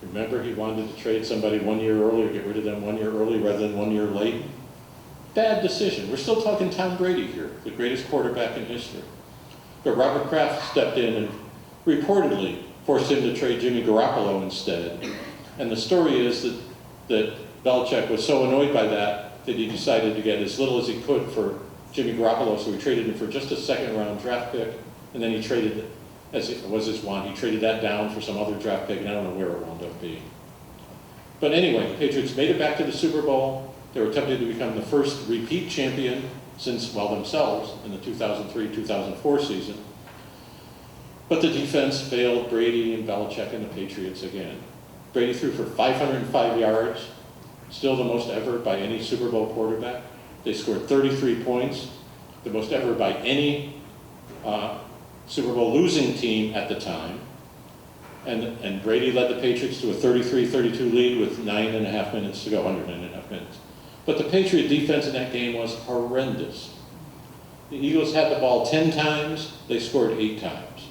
Speaker 1: Remember, he wanted to trade somebody 1 year early, or get rid of them 1 year early rather than 1 year late. Bad decision. We're still talking Tom Brady here, the greatest quarterback in history. But Robert Kraft stepped in and reportedly forced him to trade Jimmy Garoppolo instead. And the story is that Belichick was so annoyed by that he decided to get as little as he could for Jimmy Garoppolo, so he traded him for just a second-round draft pick, and then he traded, as it was his want, he traded that down for some other draft pick, and I don't know where it wound up being. But anyway, the Patriots made it back to the Super Bowl. They were attempting to become the first repeat champion since, well, themselves in the 2003-2004 season. But the defense failed Brady and Belichick and the Patriots again. Brady threw for 505 yards, still the most ever by any Super Bowl quarterback. They scored 33 points, the most ever by any Super Bowl losing team at the time. And Brady led the Patriots to a 33-32 lead with 9.5 minutes to go, under 9.5 minutes. But the Patriot defense in that game was horrendous. The Eagles had the ball 10 times, they scored 8 times.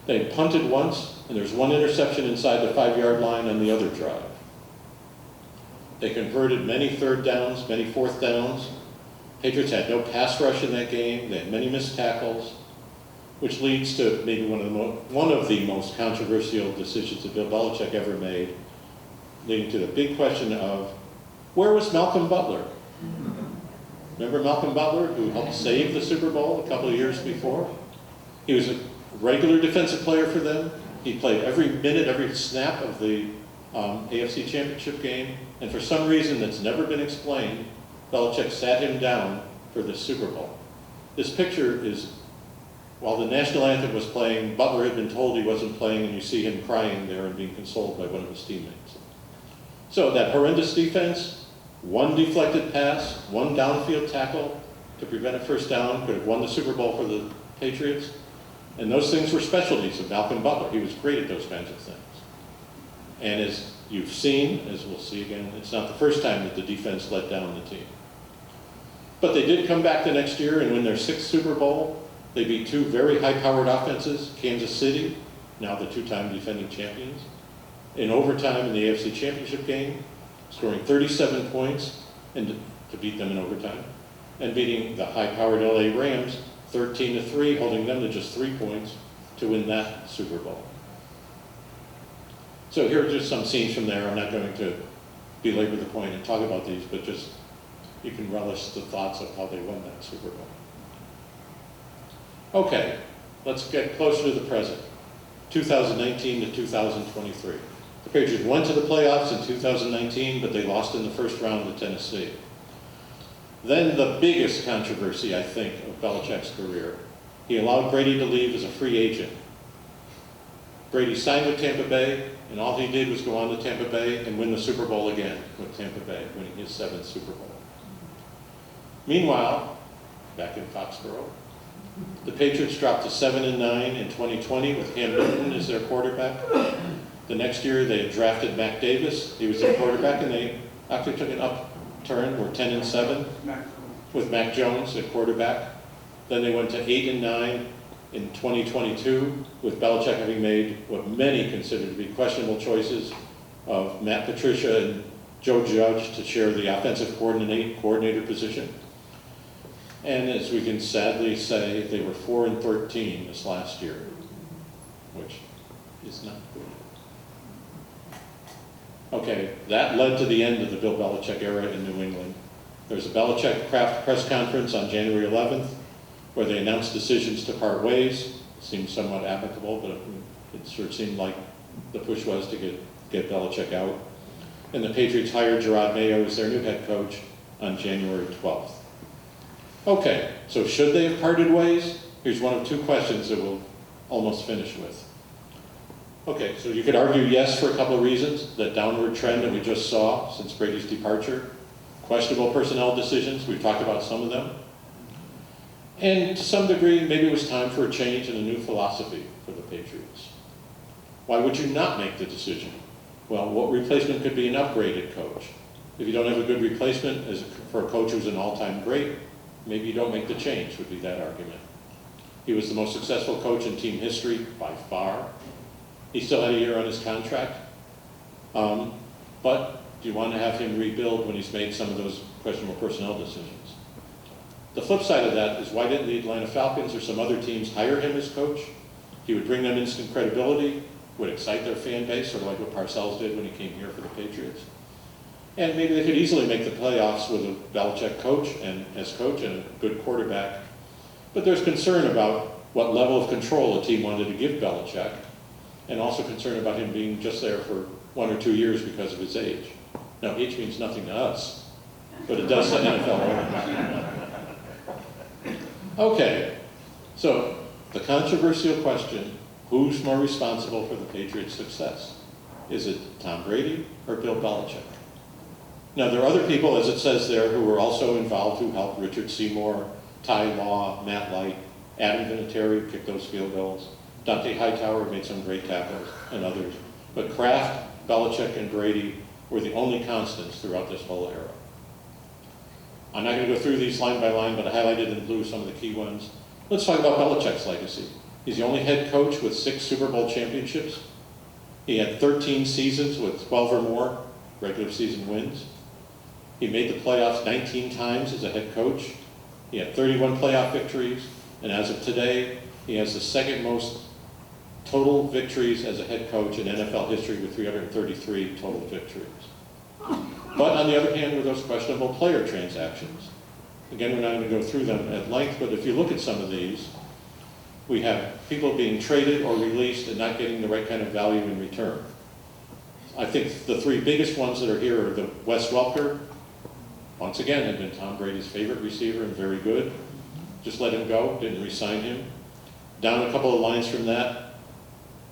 Speaker 1: They punted once, and there's 1 interception inside the 5-yard line on the other drive. They converted many 3rd downs, many 4th downs. Patriots had no pass rush in that game. They had many missed tackles, which leads to maybe one of the most controversial decisions that Bill Belichick ever made, leading to the big question of, where was Malcolm Butler? Remember Malcolm Butler, who helped save the Super Bowl a couple of years before? He was a regular defensive player for them. He played every minute, every snap of the AFC Championship game, and for some reason that's never been explained, Belichick sat him down for the Super Bowl. This picture is, while the national anthem was playing, Butler had been told he wasn't playing, and you see him crying there and being consoled by one of his teammates. So that horrendous defense, 1 deflected pass, 1 downfield tackle to prevent a first down, could have won the Super Bowl for the Patriots. And those things were specialties of Malcolm Butler. He was great at those kinds of things. And as you've seen, as we'll see again, it's not the first time that the defense let down the team. But they did come back the next year and win their 6th Super Bowl. They beat 2 very high-powered offenses, Kansas City, now the 2-time defending champions, in overtime in the AFC Championship game, scoring 37 points and to beat them in overtime, and beating the high-powered LA Rams 13-3, holding them to just 3 points to win that Super Bowl. So here are just some scenes from there. I'm not going to belabor the point and talk about these, but just you can relish the thoughts of how they won that Super Bowl. Okay, let's get closer to the present, 2019 to 2023. The Patriots went to the playoffs in 2019, but they lost in the first round to Tennessee. Then the biggest controversy, I think, of Belichick's career, he allowed Brady to leave as a free agent. Brady signed with Tampa Bay, and all he did was go on to Tampa Bay and win the Super Bowl again with Tampa Bay, winning his 7th Super Bowl. Meanwhile, back in Foxborough, The Patriots dropped to 7-9 in 2020 with Cam Newton as their quarterback. The next year they had drafted Mac Davis. He was their quarterback, and they actually took an upturn. Were 10-7 with Mac Jones at quarterback. Then they went to 8-9 in 2022 with Belichick having made what many consider to be questionable choices of Matt Patricia and Joe Judge to share the offensive coordinator position. And as we can sadly say, they were 4-13 this last year, which is not good. Okay, that led to the end of the Bill Belichick era in New England. There was a Belichick-Kraft press conference on January 11th where they announced decisions to part ways. It seemed somewhat amicable, but it sure seemed like the push was to get Belichick out. And the Patriots hired Gerard Mayo as their new head coach on January 12th. Okay, so should they have parted ways? Here's one of two questions that we'll almost finish with. Okay, so you could argue yes for a couple of reasons. That downward trend that we just saw since Brady's departure. Questionable personnel decisions, we've talked about some of them. And to some degree, maybe it was time for a change and a new philosophy for the Patriots. Why would you not make the decision? Well, what replacement could be an upgraded coach? If you don't have a good replacement for a coach who's an all-time great, maybe you don't make the change, would be that argument. He was the most successful coach in team history by far. He still had a year on his contract. But do you want to have him rebuild when he's made some of those questionable personnel decisions? The flip side of that is, why didn't the Atlanta Falcons or some other teams hire him as coach? He would bring them instant credibility, would excite their fan base, sort of like what Parcells did when he came here for the Patriots. And maybe they could easily make the playoffs with a Belichick coach and a good quarterback. But there's concern about what level of control a team wanted to give Belichick, and also concern about him being just there for 1 or 2 years because of his age. Now, age means nothing to us, but it does to NFL owners. Okay, so the controversial question, who's more responsible for the Patriots' success? Is it Tom Brady or Bill Belichick? Now, there are other people, as it says there, who were also involved, who helped: Richard Seymour, Ty Law, Matt Light, Adam Vinatieri kicked those field goals, Dante Hightower made some great tackles, and others. But Kraft, Belichick, and Brady were the only constants throughout this whole era. I'm not going to go through these line by line, but I highlighted in blue some of the key ones. Let's talk about Belichick's legacy. He's the only head coach with 6 Super Bowl championships. He had 13 seasons with 12 or more regular season wins. He made the playoffs 19 times as a head coach. He had 31 playoff victories, and as of today, he has the second most total victories as a head coach in NFL history with 333 total victories. But on the other hand, were those questionable player transactions. Again, we're not going to go through them at length, but if you look at some of these, we have people being traded or released and not getting the right kind of value in return. I think the 3 biggest ones that are here are the Wes Welker. Once again, had been Tom Brady's favorite receiver and very good. Just let him go, didn't re-sign him. Down a couple of lines from that,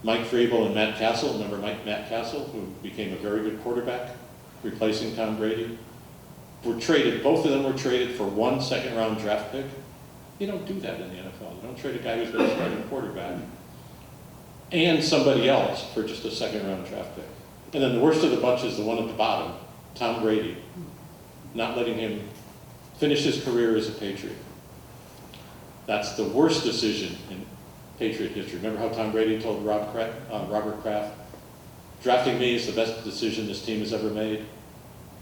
Speaker 1: Mike Vrabel and Matt Castle. Remember Matt Castle, who became a very good quarterback, replacing Tom Brady? Were traded, both of them were traded for 1 second-round draft pick. You don't do that in the NFL. You don't trade a guy who's been a starting quarterback and somebody else for just a second-round draft pick. And then the worst of the bunch is the one at the bottom, Tom Brady, not letting him finish his career as a Patriot. That's the worst decision in Patriot history. Remember how Tom Brady told Robert Kraft, drafting me is the best decision this team has ever made?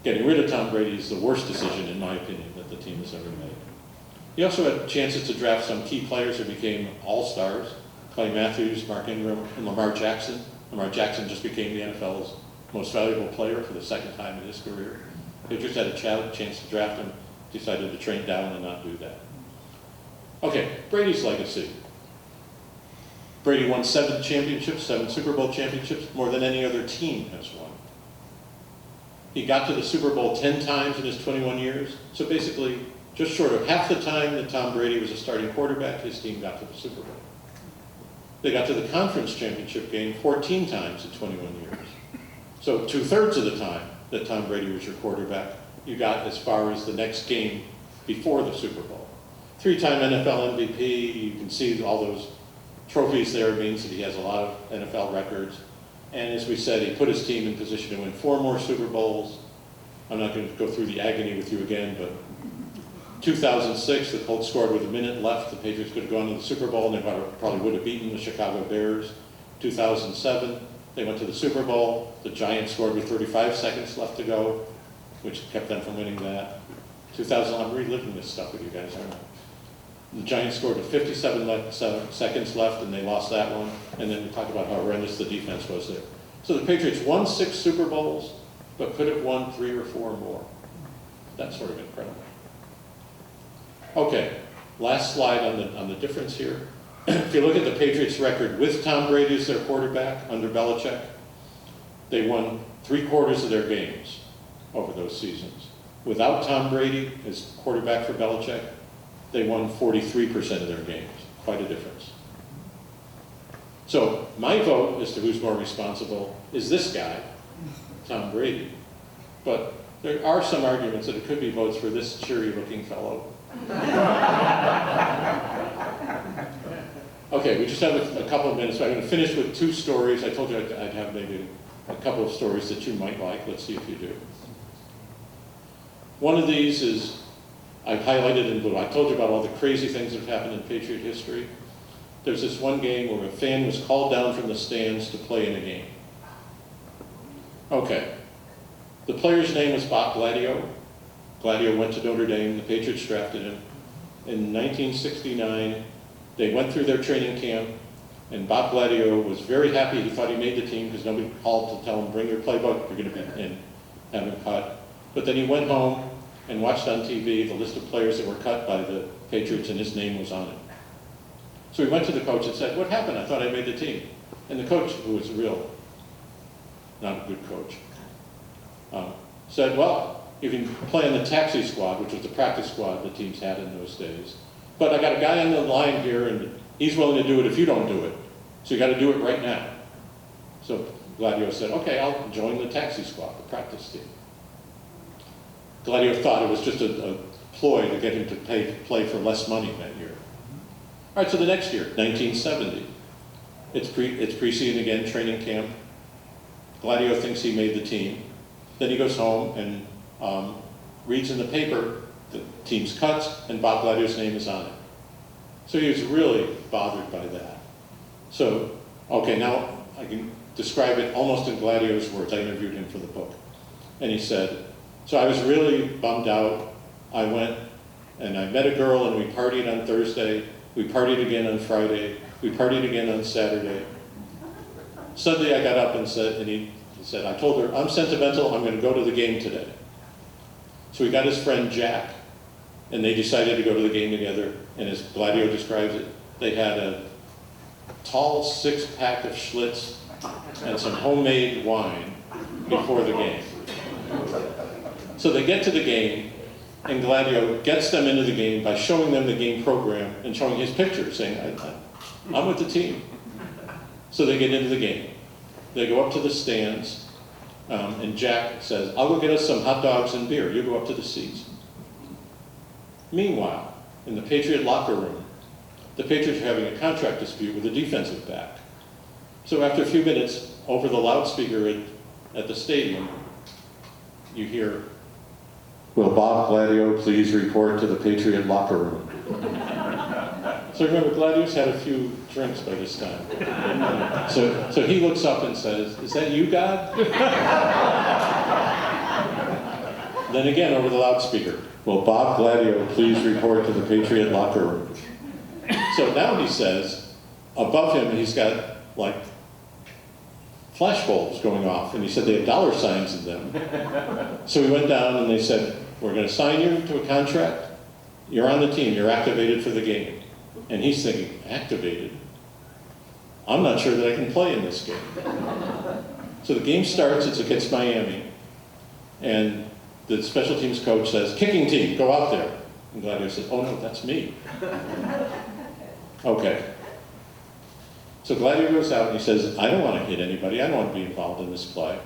Speaker 1: Getting rid of Tom Brady is the worst decision, in my opinion, that the team has ever made. He also had chances to draft some key players who became all-stars: Clay Matthews, Mark Ingram, and Lamar Jackson. Lamar Jackson just became the NFL's most valuable player for the 2nd time in his career. They just had a chance to draft him, decided to train down and not do that. Okay, Brady's legacy. Brady won 7 championships, 7 Super Bowl championships, more than any other team has won. He got to the Super Bowl 10 times in his 21 years, so basically just short of half the time that Tom Brady was a starting quarterback, his team got to the Super Bowl. They got to the conference championship game 14 times in 21 years. So 2/3 of the time that Tom Brady was your quarterback, you got as far as the next game before the Super Bowl. Three-time NFL MVP. You can see all those trophies there. It means that he has a lot of NFL records. And as we said, he put his team in position to win 4 more Super Bowls. I'm not going to go through the agony with you again, but 2006, the Colts scored with a minute left. The Patriots could have gone to the Super Bowl, and they probably would have beaten the Chicago Bears. 2007, they went to the Super Bowl. The Giants scored with 35 seconds left to go, which kept them from winning that. 2000, I'm reliving this stuff with you guys, aren't I? The Giants scored with 57 seconds left, and they lost that one. And then we talked about how horrendous the defense was there. So the Patriots won 6 Super Bowls, but could have won 3 or 4 more. That's sort of incredible. Okay, last slide on the difference here. If you look at the Patriots' record with Tom Brady as their quarterback under Belichick, they won 3/4 of their games over those seasons. Without Tom Brady as quarterback for Belichick, they won 43% of their games. Quite a difference. So my vote as to who's more responsible is this guy, Tom Brady. But there are some arguments that it could be votes for this cheery-looking fellow. Okay, we just have a couple of minutes. So I'm going to finish with 2 stories. I told you I'd have maybe a couple of stories that you might like. Let's see if you do. One of these is, I've highlighted in blue. I told you about all the crazy things that have happened in Patriot history. There's this one game where a fan was called down from the stands to play in a game. Okay. The player's name was Bob Gladio. Gladio went to Notre Dame. The Patriots drafted him. In 1969, they went through their training camp, and Bob Gladio was very happy. He thought he made the team because nobody called to tell him, bring your playbook, you're going to be in, have him cut. But then he went home and watched on TV the list of players that were cut by the Patriots, and his name was on it. So he went to the coach and said, what happened? I thought I made the team. And the coach, who was not a good coach, said, well, you can play on the taxi squad, which was the practice squad the teams had in those days. But I got a guy on the line here, and he's willing to do it if you don't do it. So you got to do it right now. So Gladio said, okay, I'll join the taxi squad, the practice team. Gladio thought it was just a ploy to get him to play for less money that year. All right, so the next year, 1970. It's preseason again, training camp. Gladio thinks he made the team. Then he goes home and reads in the paper the team's cut, and Bob Gladio's name is on it. So he was really bothered by that. So, okay, now I can describe it almost in Gladio's words. I interviewed him for the book. And he said, so I was really bummed out. I went and I met a girl and we partied on Thursday. We partied again on Friday. We partied again on Saturday. Sunday I got up and said, he said, I told her, I'm sentimental, I'm going to go to the game today. So he got his friend Jack, and they decided to go to the game together. And as Gladio describes it, they had a tall 6-pack of Schlitz and some homemade wine before the game. So they get to the game, and Gladio gets them into the game by showing them the game program and showing his picture, saying, I'm with the team. So they get into the game. They go up to the stands, and Jack says, I'll go get us some hot dogs and beer. You go up to the seats. Meanwhile, in the Patriot locker room, the Patriots are having a contract dispute with the defensive back. So after a few minutes, over the loudspeaker at the stadium, you hear, will Bob Gladio please report to the Patriot locker room? So remember, Gladio's had a few drinks by this time. So he looks up and says, is that you, God? Then again, over the loudspeaker, will Bob Gladio please report to the Patriot locker room? So now he says, above him, he's got like flash bulbs going off, and he said they have dollar signs in them. So we went down and they said, we're going to sign you to a contract. You're on the team, you're activated for the game. And he's thinking, activated? I'm not sure that I can play in this game. So the game starts, it's against Miami. And the special teams coach says, kicking team, go out there. And Gladio says, oh no, that's me. Okay. So Gladio goes out and he says, I don't want to hit anybody, I don't want to be involved in this play.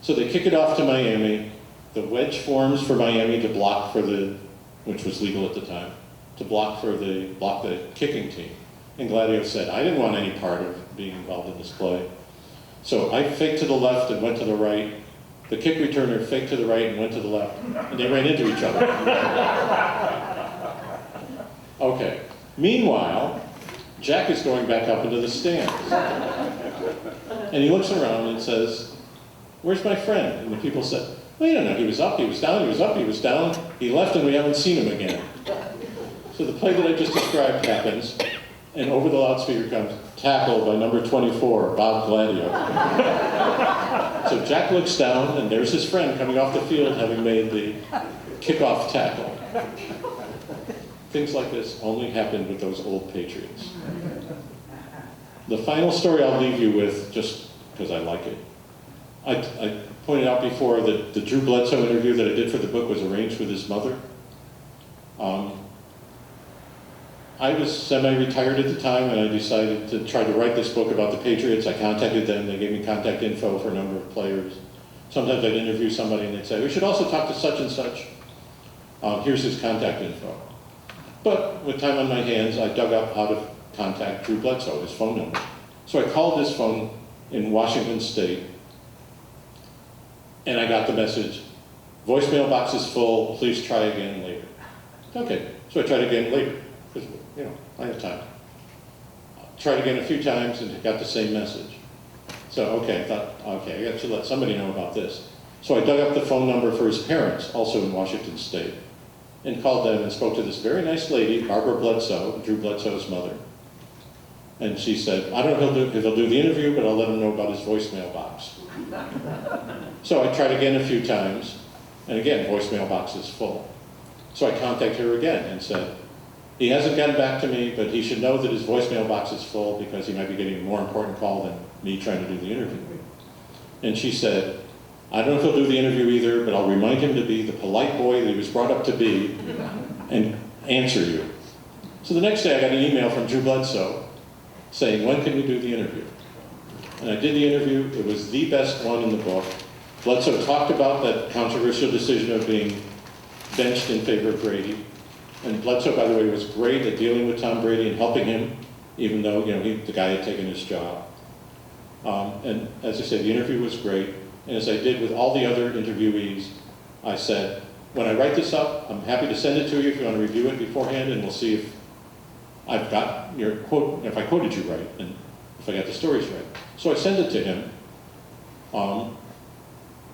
Speaker 1: So they kick it off to Miami. The wedge forms for Miami to block for which was legal at the time. to block the kicking team. And Gladio said, I didn't want any part of being involved in this play. So I faked to the left and went to the right. The kick returner faked to the right and went to the left. And they ran into each other. Okay. Meanwhile, Jack is going back up into the stands. And he looks around and says, where's my friend? And the people said, well, you don't know, he was up, he was down, he was up, he was down. He left and we haven't seen him again. So the play that I just described happens, and over the loudspeaker comes, tackled by number 24, Bob Gladio. So Jack looks down, and there's his friend coming off the field having made the kickoff tackle. Things like this only happened with those old Patriots. The final story I'll leave you with, just because I like it. I pointed out before that the Drew Bledsoe interview that I did for the book was arranged with his mother. I was semi-retired at the time, and I decided to try to write this book about the Patriots. I contacted them. They gave me contact info for a number of players. Sometimes I'd interview somebody, and they'd say, we should also talk to such and such. Here's his contact info. But with time on my hands, I dug up how to contact Drew Bledsoe, his phone number. So I called his phone in Washington State, and I got the message, voicemail box is full, please try again later. Okay, so I tried again later, because, you know, I have time. Tried again a few times and got the same message. So, okay, I thought, okay, I should let somebody know about this. So I dug up the phone number for his parents, also in Washington State, and called them and spoke to this very nice lady, Barbara Bledsoe, Drew Bledsoe's mother. And she said, I don't know if he'll do the interview, but I'll let him know about his voicemail box. So I tried again a few times, and again, voicemail box is full. So I contacted her again and said, he hasn't gotten back to me, but he should know that his voicemail box is full because he might be getting a more important call than me trying to do the interview. And she said, I don't know if he'll do the interview either, but I'll remind him to be the polite boy that he was brought up to be and answer you. So the next day I got an email from Drew Bledsoe saying, when can we do the interview? And I did the interview. It was the best one in the book. Bledsoe talked about that controversial decision of being benched in favor of Brady. And Bledsoe, by the way, was great at dealing with Tom Brady and helping him, even though, you know, the guy had taken his job. And as I said, the interview was great. And as I did with all the other interviewees, I said, when I write this up, I'm happy to send it to you if you want to review it beforehand, and we'll see if I've got your quote, if I quoted you right, and if I got the stories right. So I sent it to him.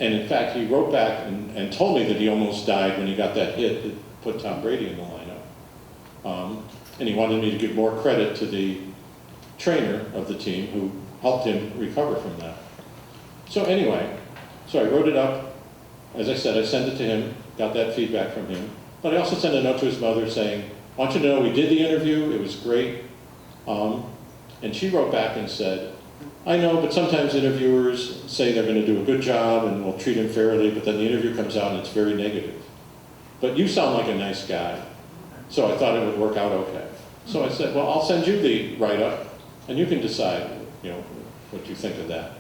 Speaker 1: And in fact, he wrote back and told me that he almost died when he got that hit that put Tom Brady in the lineup. And he wanted me to give more credit to the trainer of the team who helped him recover from that. So anyway, so I wrote it up. As I said, I sent it to him, got that feedback from him. But I also sent a note to his mother saying, I want you to know we did the interview, it was great. And she wrote back and said, I know, but sometimes interviewers say they're going to do a good job and we'll treat him fairly, but then the interview comes out and it's very negative. But you sound like a nice guy, so I thought it would work out okay. So I said, well, I'll send you the write-up, and you can decide, you know, what you think of that.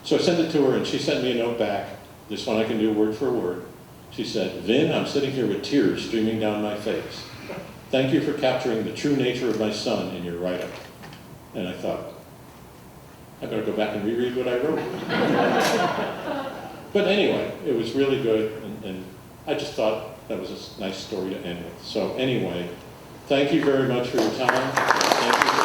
Speaker 1: So I sent it to her, and she sent me a note back. This one I can do word for word. She said, Vin, I'm sitting here with tears streaming down my face. Thank you for capturing the true nature of my son in your write-up. And I thought, I better go back and reread what I wrote. But anyway, it was really good, and I just thought that was a nice story to end with. So anyway, thank you very much for your time. Thank you.